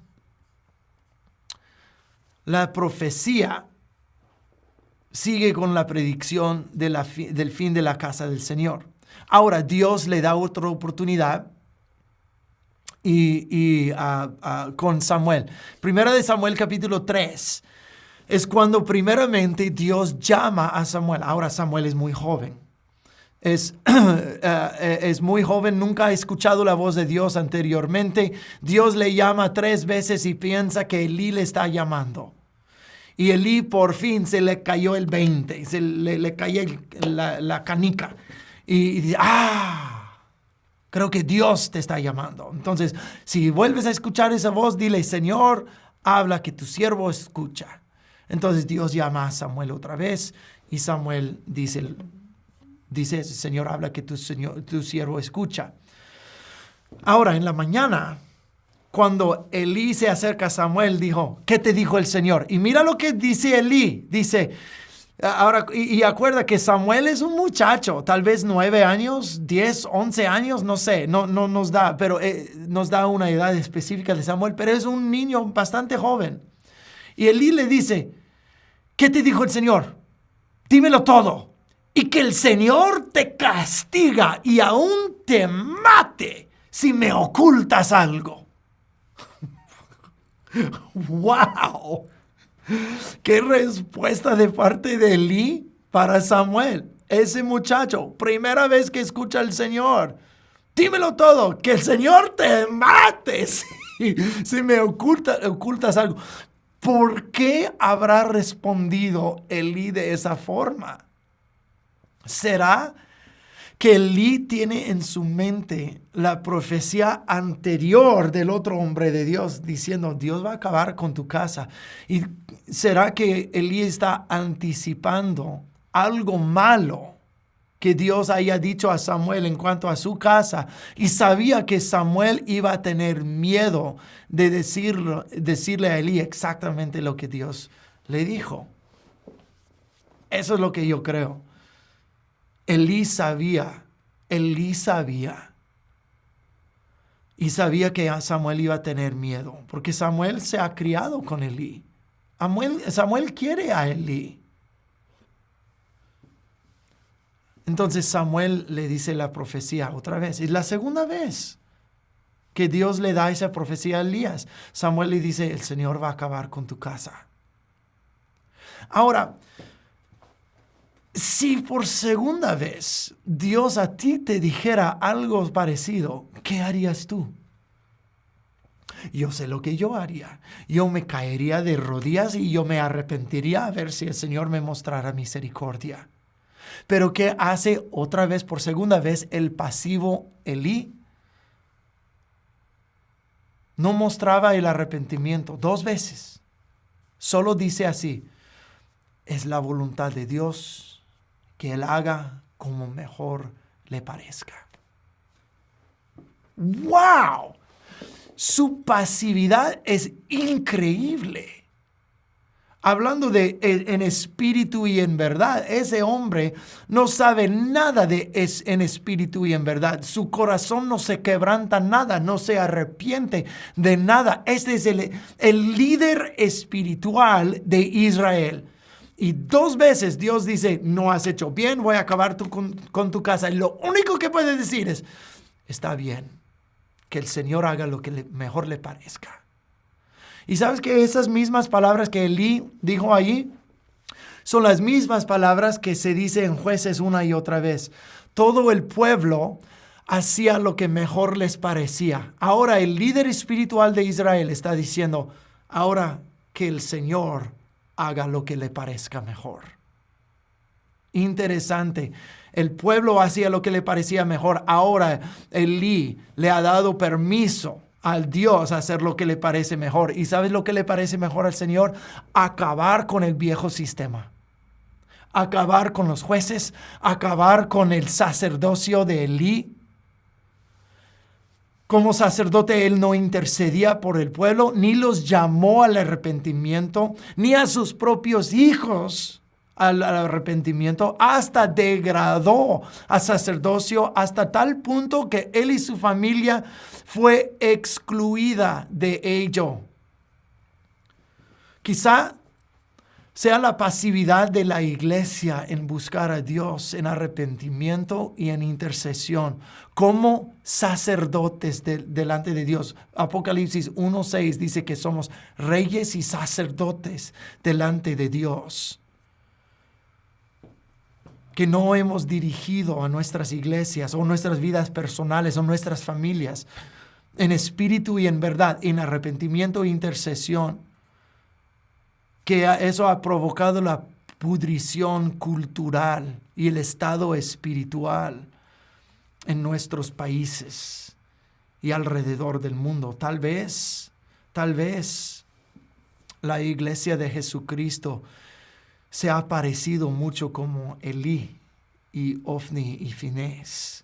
S2: La profecía sigue con la predicción del fin de la casa del Señor. Ahora Dios le da otra oportunidad con Samuel. Primera de Samuel capítulo 3 es cuando primeramente Dios llama a Samuel. Ahora Samuel es muy joven. Es muy joven, nunca ha escuchado la voz de Dios anteriormente. Dios le llama 3 veces y piensa que Elí le está llamando. Y Elí por fin se le cayó el 20, le cayó la canica. Y dice, creo que Dios te está llamando. Entonces, si vuelves a escuchar esa voz, dile, Señor, habla que tu siervo escucha. Entonces Dios llama a Samuel otra vez y Samuel dice, Señor, habla que tu siervo escucha. Ahora, en la mañana, cuando Elí se acerca a Samuel, dijo, ¿qué te dijo el Señor? Y mira lo que dice Elí. Dice, ahora, y acuerda que Samuel es un muchacho, tal vez 9 años, 10, 11 años, no sé, no nos da, pero nos da una edad específica de Samuel, pero es un niño bastante joven. Y Elí le dice, ¿qué te dijo el Señor? Dímelo todo. Y que el Señor te castiga y aún te mate si me ocultas algo. ¡Wow! ¡Qué respuesta de parte de Elí para Samuel! Ese muchacho, primera vez que escucha al Señor. Dímelo todo, que el Señor te mate si me ocultas algo. ¿Por qué habrá respondido Elí de esa forma? ¿Será que Elí tiene en su mente la profecía anterior del otro hombre de Dios diciendo, Dios va a acabar con tu casa? ¿Y será que Elí está anticipando algo malo que Dios haya dicho a Samuel en cuanto a su casa? Y sabía que Samuel iba a tener miedo de decirle a Elí exactamente lo que Dios le dijo. Eso es lo que yo creo. Elí sabía. Y sabía que Samuel iba a tener miedo, porque Samuel se ha criado con Elí. Samuel quiere a Elí. Entonces Samuel le dice la profecía otra vez. Es la segunda vez que Dios le da esa profecía a Elías. Samuel le dice, el Señor va a acabar con tu casa. Ahora, si por segunda vez Dios a ti te dijera algo parecido, ¿qué harías tú? Yo sé lo que yo haría. Yo me caería de rodillas y yo me arrepentiría a ver si el Señor me mostrara misericordia. Pero ¿qué hace otra vez, por segunda vez, el pasivo Elí? No mostraba el arrepentimiento 2 veces. Solo dice así: es la voluntad de Dios que Él haga como mejor le parezca. ¡Wow! Su pasividad es increíble. Hablando de en espíritu y en verdad, ese hombre no sabe nada en espíritu y en verdad. Su corazón no se quebranta nada, no se arrepiente de nada. Este es el líder espiritual de Israel. Y 2 veces Dios dice: no has hecho bien, voy a acabar con tu casa. Y lo único que puede decir es: está bien, que el Señor haga lo que mejor le parezca. Y sabes que esas mismas palabras que Elí dijo allí son las mismas palabras que se dice en Jueces una y otra vez. Todo el pueblo hacía lo que mejor les parecía. Ahora el líder espiritual de Israel está diciendo: ahora que el Señor haga lo que le parezca mejor. Interesante. El pueblo hacía lo que le parecía mejor. Ahora Elí le ha dado permiso al Dios a hacer lo que le parece mejor. ¿Y sabes lo que le parece mejor al Señor? Acabar con el viejo sistema. Acabar con los jueces. Acabar con el sacerdocio de Elí. Como sacerdote, él no intercedía por el pueblo, ni los llamó al arrepentimiento, ni a sus propios hijos al arrepentimiento. Hasta degradó a sacerdocio hasta tal punto que él y su familia fue excluida de ello. Quizá sea la pasividad de la iglesia en buscar a Dios en arrepentimiento y en intercesión como sacerdotes delante de Dios. Apocalipsis 1:6 dice que somos reyes y sacerdotes delante de Dios. Que no hemos dirigido a nuestras iglesias o nuestras vidas personales o nuestras familias en espíritu y en verdad, en arrepentimiento e intercesión. Que eso ha provocado la pudrición cultural y el estado espiritual en nuestros países y alrededor del mundo. Tal vez la iglesia de Jesucristo se ha parecido mucho como Elí y Ofni y Finés.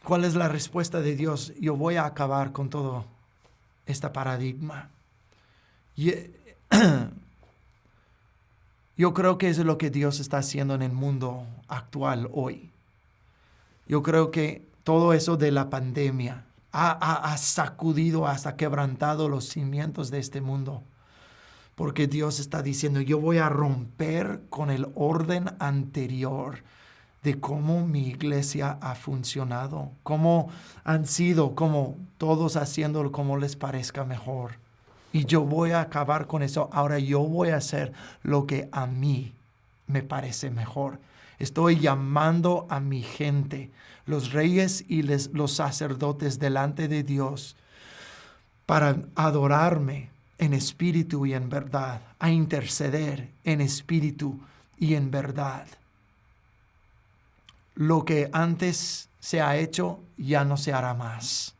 S2: ¿Cuál es la respuesta de Dios? Yo voy a acabar con todo este paradigma. Yo creo que eso es lo que Dios está haciendo en el mundo actual hoy. Yo creo que todo eso de la pandemia ha sacudido, hasta quebrantado los cimientos de este mundo. Porque Dios está diciendo: yo voy a romper con el orden anterior de cómo mi iglesia ha funcionado, cómo han sido, como todos haciéndolo como les parezca mejor. Y yo voy a acabar con eso. Ahora yo voy a hacer lo que a mí me parece mejor. Estoy llamando a mi gente, los reyes y los sacerdotes delante de Dios, para adorarme en espíritu y en verdad, a interceder en espíritu y en verdad. Lo que antes se ha hecho ya no se hará más.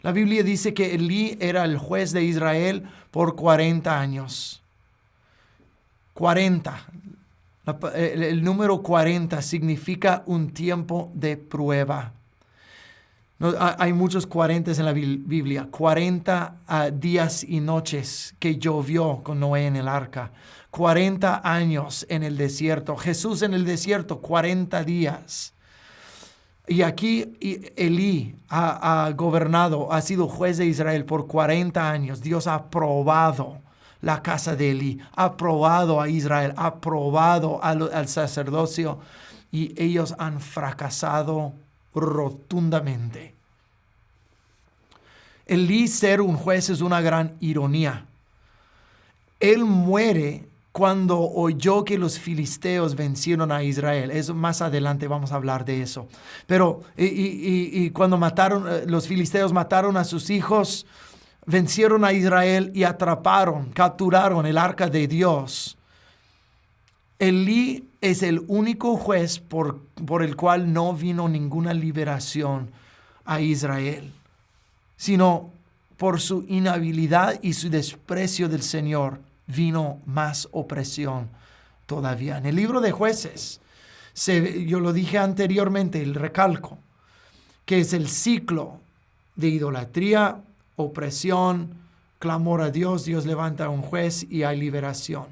S2: La Biblia dice que Elí era el juez de Israel por 40 años. 40. El número 40 significa un tiempo de prueba. Hay muchos 40 en la Biblia. 40 días y noches que llovió con Noé en el arca. 40 años en el desierto. Jesús en el desierto, 40 días. Y aquí Elí ha gobernado, ha sido juez de Israel por 40 años. Dios ha probado la casa de Elí, ha probado a Israel, ha probado al sacerdocio, y ellos han fracasado rotundamente. Elí ser un juez es una gran ironía. Él muere cuando oyó que los filisteos vencieron a Israel. Eso más adelante vamos a hablar de eso. Pero y cuando los filisteos mataron a sus hijos, vencieron a Israel y capturaron el arca de Dios. Elí es el único juez por el cual no vino ninguna liberación a Israel, sino por su inhabilidad y su desprecio del Señor vino más opresión todavía. En el libro de Jueces, yo lo dije anteriormente, el recalco, que es el ciclo de idolatría, opresión, clamor a Dios, Dios levanta a un juez y hay liberación.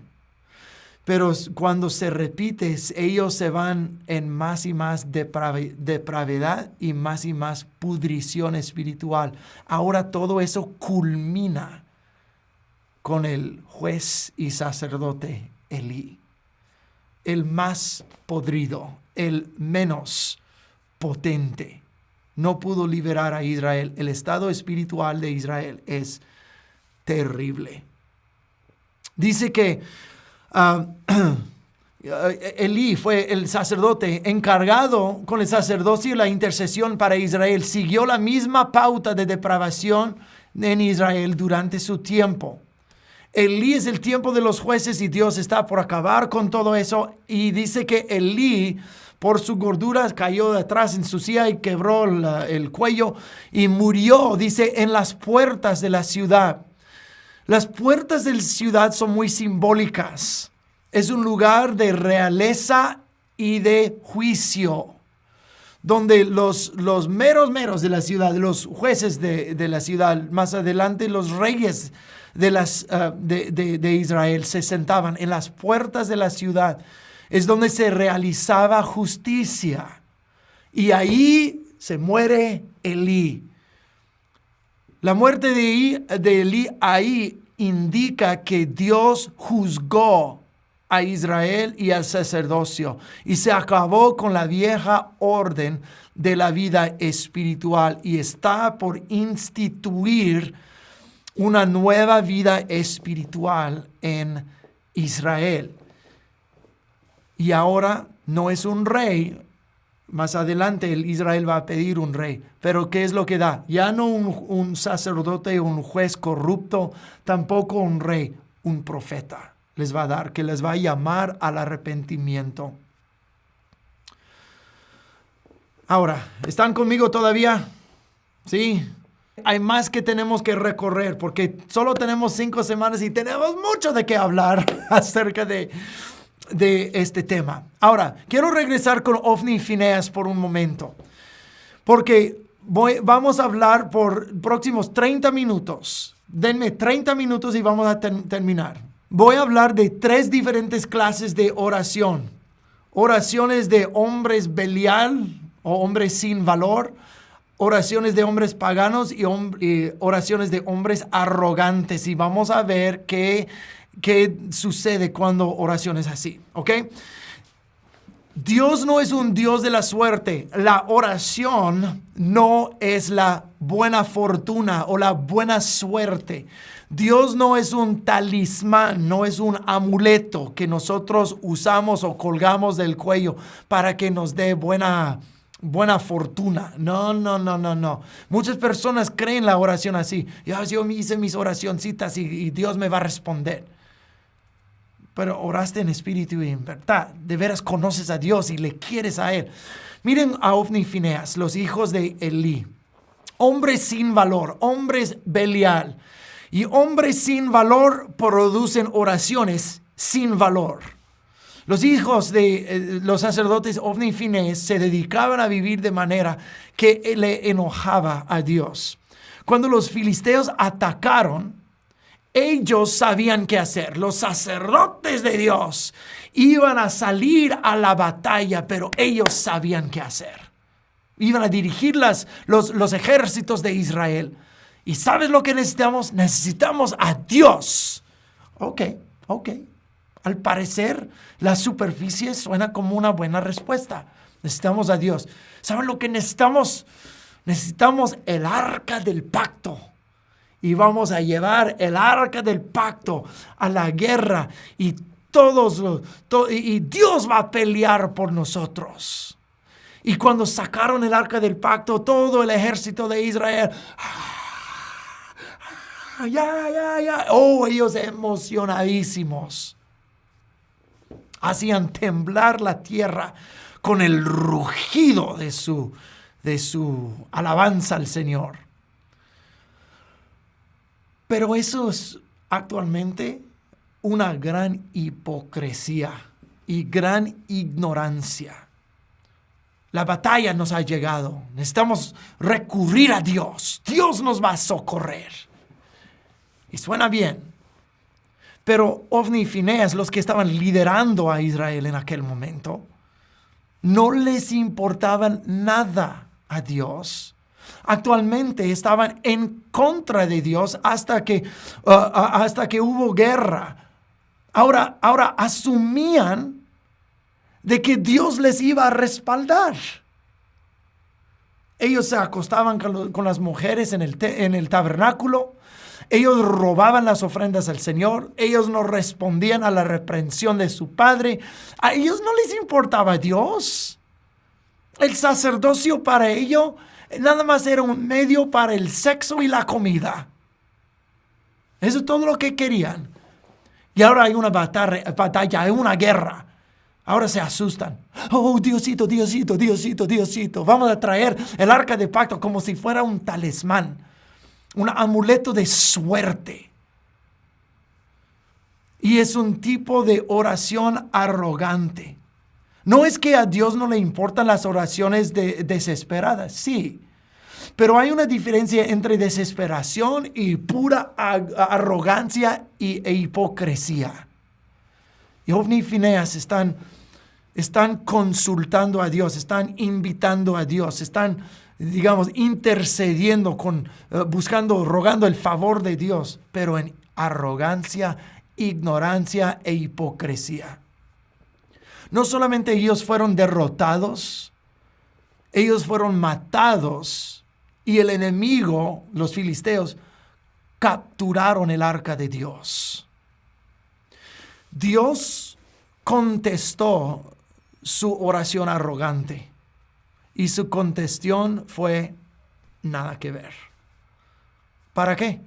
S2: Pero cuando se repite, ellos se van en más y más depravidad y más pudrición espiritual. Ahora todo eso culmina con el juez y sacerdote Elí, el más podrido, el menos potente. No pudo liberar a Israel. El estado espiritual de Israel es terrible. Dice que Elí fue el sacerdote encargado con el sacerdocio y la intercesión para Israel. Siguió la misma pauta de depravación en Israel durante su tiempo. Elí es el tiempo de los jueces y Dios está por acabar con todo eso. Y dice que Elí, por su gordura, cayó de atrás en su silla y quebró el cuello y murió, dice, en las puertas de la ciudad. Las puertas de la ciudad son muy simbólicas. Es un lugar de realeza y de juicio, donde los meros de la ciudad, los jueces de la ciudad, más adelante los reyes de Israel se sentaban en las puertas de la ciudad. Es donde se realizaba justicia. Y ahí se muere Elí. La muerte de Elí ahí indica que Dios juzgó a Israel y al sacerdocio y se acabó con la vieja orden de la vida espiritual y está por instituir una nueva vida espiritual en Israel. Y ahora no es un rey. Más adelante el Israel va a pedir un rey. Pero ¿qué es lo que da? Ya no un sacerdote, un juez corrupto, tampoco un rey, un profeta les va a dar, que les va a llamar al arrepentimiento. Ahora, ¿están conmigo todavía? Sí. Hay más que tenemos que recorrer porque solo tenemos 5 semanas y tenemos mucho de qué hablar acerca de este tema. Ahora, quiero regresar con Ofni y Fineas por un momento, porque vamos a hablar por próximos 30 minutos. Denme 30 minutos y vamos a terminar. Voy a hablar de 3 diferentes clases de oración. Oraciones de hombres Belial o hombres sin valor, oraciones de hombres paganos y oraciones de hombres arrogantes. Y vamos a ver qué sucede cuando oraciones así, ¿ok? Dios no es un Dios de la suerte. La oración no es la buena fortuna o la buena suerte. Dios no es un talismán, no es un amuleto que nosotros usamos o colgamos del cuello para que nos dé buena fortuna. No. Muchas personas creen la oración así. Yo hice mis oracioncitas y Dios me va a responder. Pero oraste en espíritu y en verdad. De veras conoces a Dios y le quieres a Él. Miren a Ofni y Fineas, los hijos de Elí. Hombres sin valor, hombres Belial. Y hombres sin valor producen oraciones sin valor. Los hijos de los sacerdotes Ofni y Fineas se dedicaban a vivir de manera que le enojaba a Dios. Cuando los filisteos atacaron, ellos sabían qué hacer. Los sacerdotes de Dios iban a salir a la batalla, pero ellos sabían qué hacer. Iban a dirigir los ejércitos de Israel. ¿Y sabes lo que necesitamos? Necesitamos a Dios. Ok. Al parecer, la superficie suena como una buena respuesta. Necesitamos a Dios. ¿Saben lo que necesitamos? Necesitamos el arca del pacto. Y vamos a llevar el arca del pacto a la guerra. Y Dios va a pelear por nosotros. Y cuando sacaron el arca del pacto, todo el ejército de Israel... ellos emocionadísimos. Hacían temblar la tierra con el rugido de de su alabanza al Señor. Pero eso es actualmente una gran hipocresía y gran ignorancia. La batalla nos ha llegado. Necesitamos recurrir a Dios. Dios nos va a socorrer. Y suena bien. Pero Ofni y Fineas, los que estaban liderando a Israel en aquel momento, no les importaban nada a Dios. Actualmente estaban en contra de Dios hasta que hubo guerra. Ahora asumían de que Dios les iba a respaldar. Ellos se acostaban con las mujeres en el tabernáculo. Ellos robaban las ofrendas al Señor. Ellos no respondían a la reprensión de su padre. A ellos no les importaba Dios. El sacerdocio para ellos nada más era un medio para el sexo y la comida. Eso es todo lo que querían. Y ahora hay una batalla, hay una guerra. Ahora se asustan. Oh, Diosito, Diosito, Diosito, Diosito. Vamos a traer el arca de pacto como si fuera un talismán. Un amuleto de suerte. Y es un tipo de oración arrogante. No es que a Dios no le importan las oraciones desesperadas. Sí. Pero hay una diferencia entre desesperación y pura arrogancia e hipocresía. Y Ofni y Fineas están consultando a Dios, están invitando a Dios, están, intercediendo, buscando, rogando el favor de Dios, pero en arrogancia, ignorancia e hipocresía. No solamente ellos fueron derrotados, ellos fueron matados y el enemigo, los filisteos, capturaron el arca de Dios. Dios contestó su oración arrogante y su contestación fue nada que ver. ¿Para qué?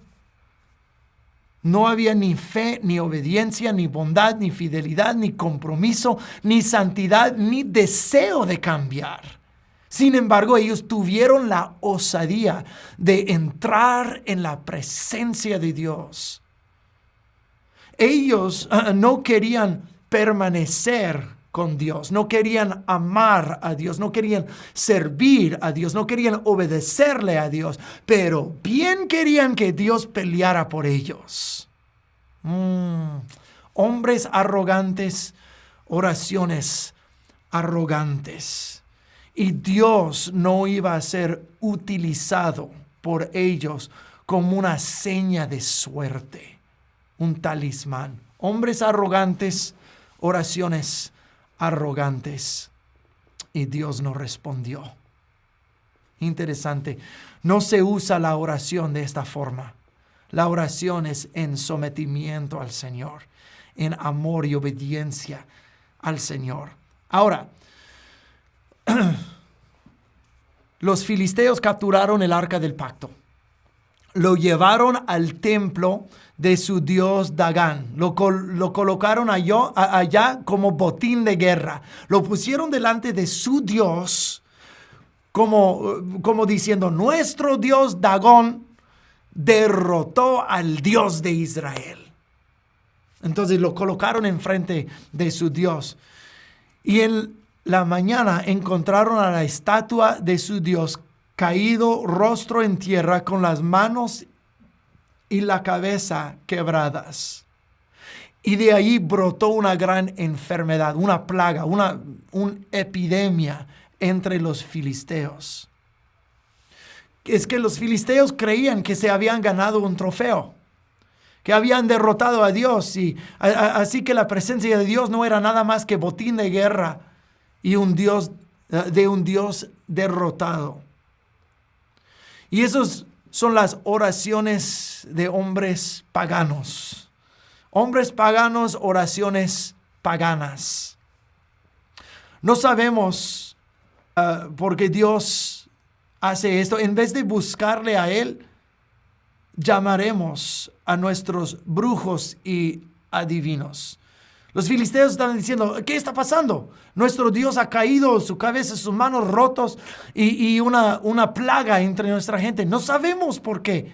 S2: No había ni fe, ni obediencia, ni bondad, ni fidelidad, ni compromiso, ni santidad, ni deseo de cambiar. Sin embargo, ellos tuvieron la osadía de entrar en la presencia de Dios. Ellos no querían permanecer con Dios, no querían amar a Dios, no querían servir a Dios, no querían obedecerle a Dios, pero bien querían que Dios peleara por ellos. Hombres arrogantes, oraciones arrogantes. Y Dios no iba a ser utilizado por ellos como una seña de suerte, un talismán. Hombres arrogantes, oraciones arrogantes. Y Dios no respondió. Interesante. No se usa la oración de esta forma. La oración es en sometimiento al Señor, en amor y obediencia al Señor. Ahora, los filisteos capturaron el arca del pacto. Lo llevaron al templo de su dios Dagán. Lo colocaron allá como botín de guerra. Lo pusieron delante de su dios como diciendo, nuestro dios Dagón derrotó al Dios de Israel. Entonces lo colocaron enfrente de su Dios. Y en la mañana encontraron a la estatua de su Dios caído rostro en tierra con las manos y la cabeza quebradas. Y de ahí brotó una gran enfermedad, una plaga, una epidemia entre los filisteos. Es que los filisteos creían que se habían ganado un trofeo, que habían derrotado a Dios, y así que la presencia de Dios no era nada más que botín de guerra y un Dios derrotado. Y esas son las oraciones de hombres paganos. Hombres paganos, oraciones paganas. No sabemos por qué Dios hace esto. En vez de buscarle a Él, llamaremos a nuestros brujos y adivinos. Los filisteos estaban diciendo, ¿qué está pasando? Nuestro Dios ha caído, su cabeza, sus manos rotos y una plaga entre nuestra gente. No sabemos por qué.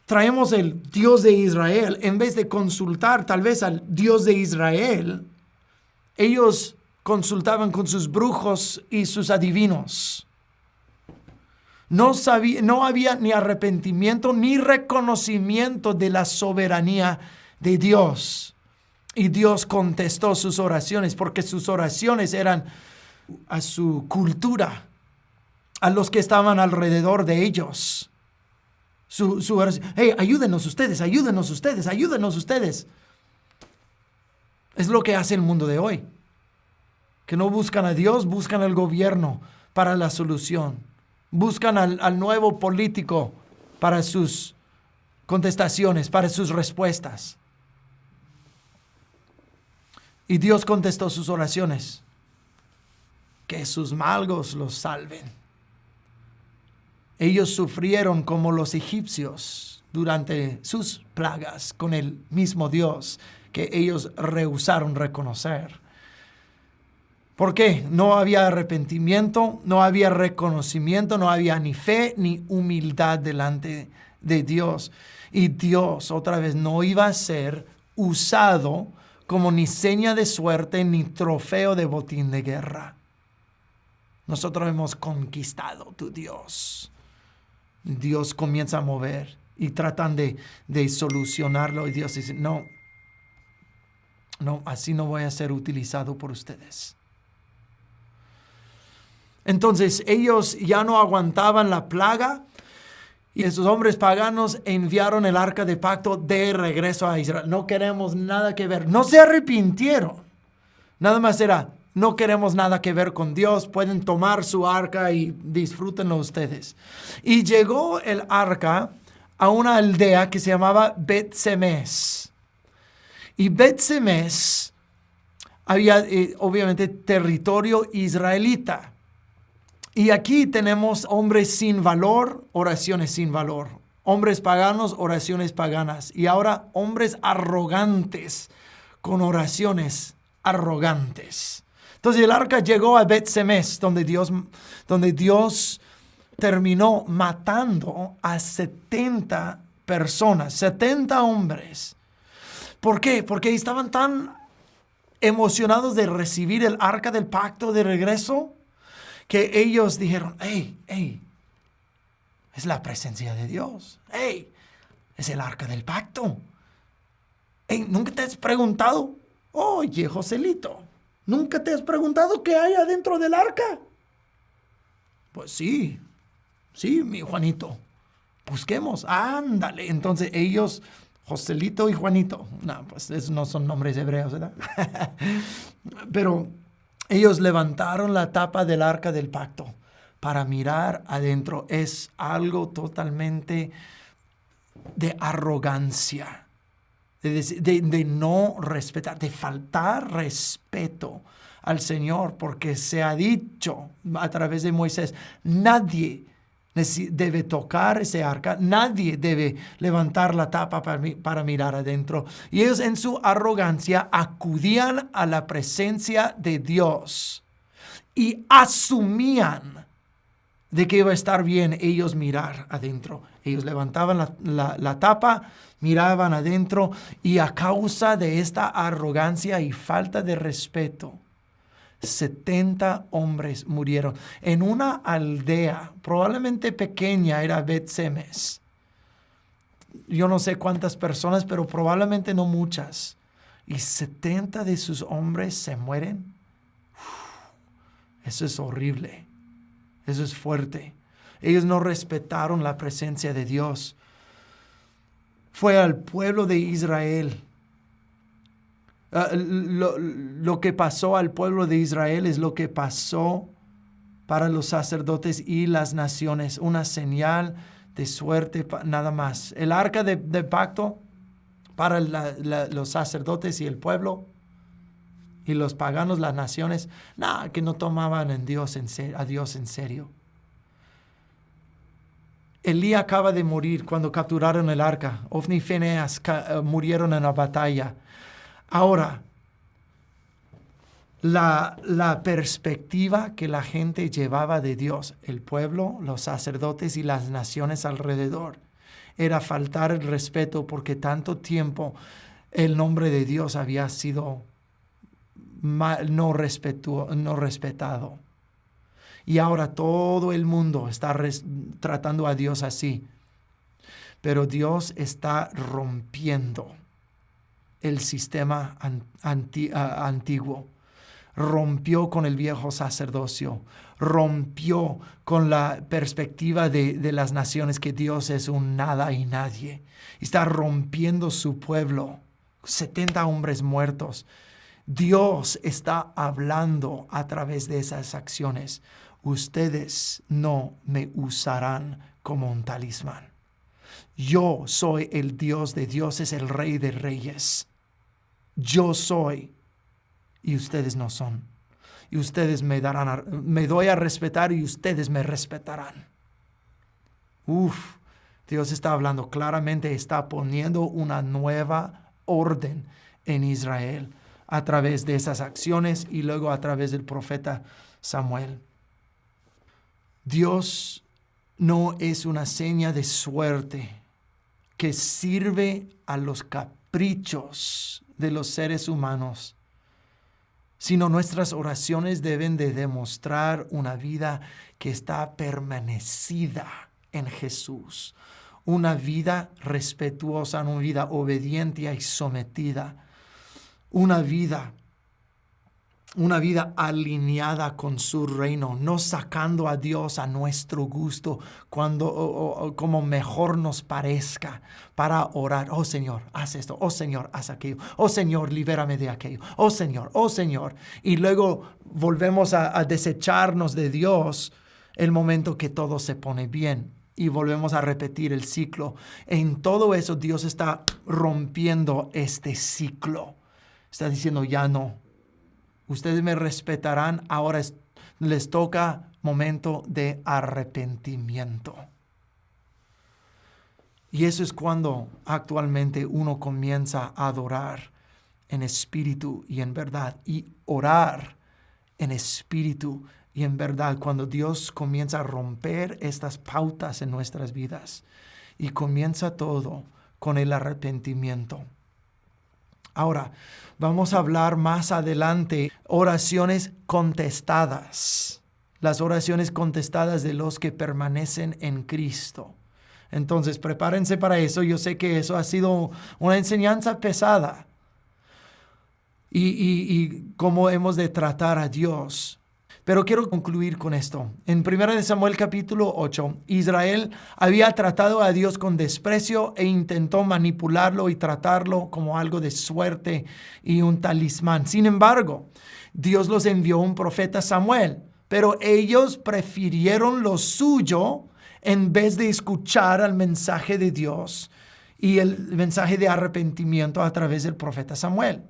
S2: Traemos el Dios de Israel. En vez de consultar tal vez al Dios de Israel, ellos consultaban con sus brujos y sus adivinos. No había ni arrepentimiento ni reconocimiento de la soberanía de Dios. Y Dios contestó sus oraciones porque sus oraciones eran a su cultura, a los que estaban alrededor de ellos. Su oración, hey, ayúdenos ustedes. Es lo que hace el mundo de hoy. Que no buscan a Dios, buscan al gobierno para la solución. Buscan al nuevo político para sus contestaciones, para sus respuestas. Y Dios contestó sus oraciones. Que sus malgos los salven. Ellos sufrieron como los egipcios durante sus plagas con el mismo Dios que ellos rehusaron reconocer. ¿Por qué? No había arrepentimiento, no había reconocimiento, no había ni fe ni humildad delante de Dios. Y Dios otra vez no iba a ser usado como ni seña de suerte ni trofeo de botín de guerra. Nosotros hemos conquistado tu Dios. Dios comienza a mover y tratan de solucionarlo y Dios dice, no, así no voy a ser utilizado por ustedes. Entonces ellos ya no aguantaban la plaga y esos hombres paganos enviaron el arca de pacto de regreso a Israel. No queremos nada que ver. No se arrepintieron. Nada más era, no queremos nada que ver con Dios. Pueden tomar su arca y disfrútenlo ustedes. Y llegó el arca a una aldea que se llamaba Bet-Semes. Y Bet-Semes había obviamente territorio israelita. Y aquí tenemos hombres sin valor, oraciones sin valor. Hombres paganos, oraciones paganas. Y ahora hombres arrogantes con oraciones arrogantes. Entonces el arca llegó a Bet-Semes, donde Dios terminó matando a 70 personas, 70 hombres. ¿Por qué? Porque estaban tan emocionados de recibir el arca del pacto de regreso, que ellos dijeron, hey, es la presencia de Dios. Hey, es el arca del pacto. Hey, ¿nunca te has preguntado? Oye, Joselito, ¿nunca te has preguntado qué hay adentro del arca? Pues sí, mi Juanito. Busquemos, ándale. Entonces ellos, Joselito y Juanito, no, pues esos no son nombres hebreos, ¿verdad? Pero ellos levantaron la tapa del arca del pacto para mirar adentro. Es algo totalmente de arrogancia, de no respetar, de faltar respeto al Señor, porque se ha dicho a través de Moisés, nadie debe tocar ese arca, nadie debe levantar la tapa para mirar adentro. Y ellos en su arrogancia acudían a la presencia de Dios y asumían de que iba a estar bien ellos mirar adentro. Ellos levantaban la tapa, miraban adentro y a causa de esta arrogancia y falta de respeto, 70 hombres murieron en una aldea, probablemente pequeña, era Bet-Semes. Yo no sé cuántas personas, pero probablemente no muchas. Y 70 de sus hombres se mueren. Eso es horrible. Eso es fuerte. Ellos no respetaron la presencia de Dios. Fue al pueblo de Israel. Lo que pasó al pueblo de Israel es lo que pasó para los sacerdotes y las naciones. Una señal de suerte nada más. El arca de pacto para los sacerdotes y el pueblo y los paganos, las naciones, que no tomaban a Dios en serio. Elí acaba de morir cuando capturaron el arca. Ofni y Fineas murieron en la batalla. Ahora, la perspectiva que la gente llevaba de Dios, el pueblo, los sacerdotes y las naciones alrededor, era faltar el respeto porque tanto tiempo el nombre de Dios había sido no respetado. Y ahora todo el mundo está tratando a Dios así. Pero Dios está rompiendo el sistema antiguo. Rompió con el viejo sacerdocio. Rompió con la perspectiva de las naciones que Dios es un nada y nadie. Está rompiendo su pueblo. 70 hombres muertos. Dios está hablando a través de esas acciones. Ustedes no me usarán como un talismán. Yo soy el Dios de dioses, el Rey de reyes. Yo soy y ustedes no son. Y ustedes me doy a respetar y ustedes me respetarán. Dios está hablando claramente, está poniendo una nueva orden en Israel a través de esas acciones y luego a través del profeta Samuel. Dios no es una seña de suerte que sirve a los caprichos de los seres humanos, sino nuestras oraciones deben de demostrar una vida que está permanecida en Jesús, una vida respetuosa, una vida obediente y sometida, una vida alineada con su reino, no sacando a Dios a nuestro gusto como mejor nos parezca para orar. Oh Señor, haz esto. Oh Señor, haz aquello. Oh Señor, libérame de aquello. Oh Señor, oh Señor. Y luego volvemos a desecharnos de Dios el momento que todo se pone bien. Y volvemos a repetir el ciclo. En todo eso Dios está rompiendo este ciclo. Está diciendo ya no. Ustedes me respetarán, ahora les toca momento de arrepentimiento. Y eso es cuando actualmente uno comienza a adorar en espíritu y en verdad. Y orar en espíritu y en verdad. Cuando Dios comienza a romper estas pautas en nuestras vidas. Y comienza todo con el arrepentimiento. Ahora, vamos a hablar más adelante oraciones contestadas. Las oraciones contestadas de los que permanecen en Cristo. Entonces, prepárense para eso. Yo sé que eso ha sido una enseñanza pesada. Y cómo hemos de tratar a Dios. Pero quiero concluir con esto. En 1 Samuel capítulo 8, Israel había tratado a Dios con desprecio e intentó manipularlo y tratarlo como algo de suerte y un talismán. Sin embargo, Dios los envió un profeta Samuel, pero ellos prefirieron lo suyo en vez de escuchar al mensaje de Dios y el mensaje de arrepentimiento a través del profeta Samuel.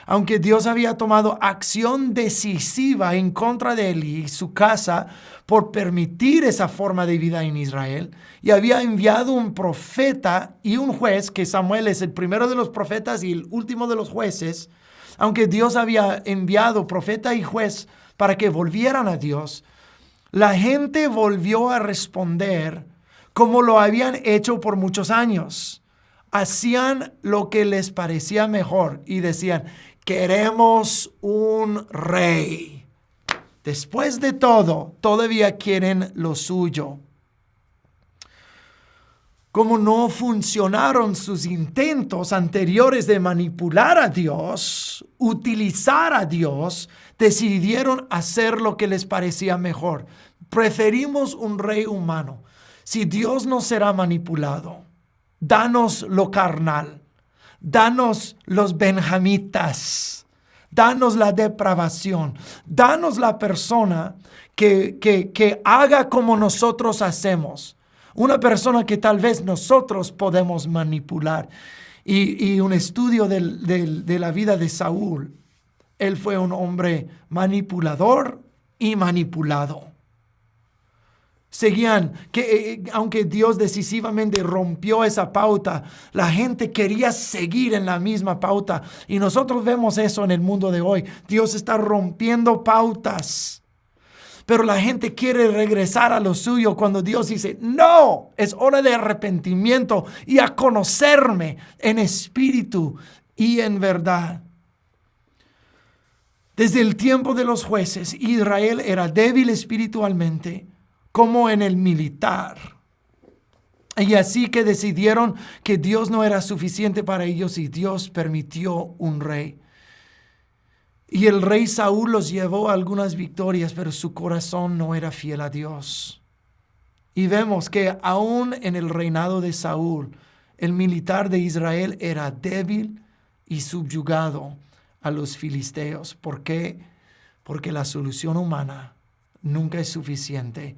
S2: Aunque Dios había tomado acción decisiva en contra de él y su casa por permitir esa forma de vida en Israel, y había enviado un profeta y un juez, que Samuel es el primero de los profetas y el último de los jueces, aunque Dios había enviado profeta y juez para que volvieran a Dios, la gente volvió a responder como lo habían hecho por muchos años. Hacían lo que les parecía mejor y decían: queremos un rey. Después de todo, todavía quieren lo suyo. Como no funcionaron sus intentos anteriores de manipular a Dios, utilizar a Dios, decidieron hacer lo que les parecía mejor. Preferimos un rey humano. Si Dios no será manipulado, danos lo carnal. Danos los benjamitas, danos la depravación, danos la persona que haga como nosotros hacemos. Una persona que tal vez nosotros podemos manipular. Y un estudio de la vida de Saúl, él fue un hombre manipulador y manipulado. Seguían, aunque Dios decisivamente rompió esa pauta, la gente quería seguir en la misma pauta. Y nosotros vemos eso en el mundo de hoy. Dios está rompiendo pautas. Pero la gente quiere regresar a lo suyo cuando Dios dice, no, es hora de arrepentimiento y a conocerme en espíritu y en verdad. Desde el tiempo de los jueces, Israel era débil espiritualmente, como en el militar. Y así que decidieron que Dios no era suficiente para ellos y Dios permitió un rey. Y el rey Saúl los llevó a algunas victorias, pero su corazón no era fiel a Dios. Y vemos que aún en el reinado de Saúl, el militar de Israel era débil y subyugado a los filisteos. ¿Por qué? Porque la solución humana nunca es suficiente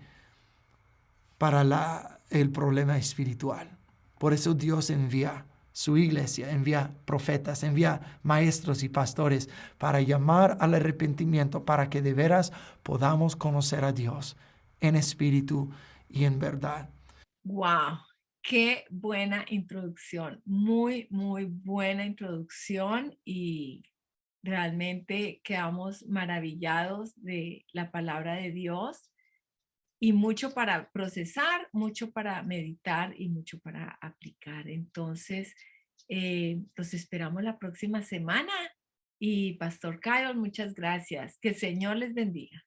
S2: para el problema espiritual. Por eso Dios envía su iglesia, envía profetas, envía maestros y pastores para llamar al arrepentimiento, para que de veras podamos conocer a Dios en espíritu y en verdad.
S1: Wow, qué buena introducción, muy, muy buena introducción y realmente quedamos maravillados de la palabra de Dios y mucho para procesar, mucho para meditar y mucho para aplicar. Entonces, los esperamos la próxima semana y Pastor Kyle, muchas gracias. Que el Señor les bendiga.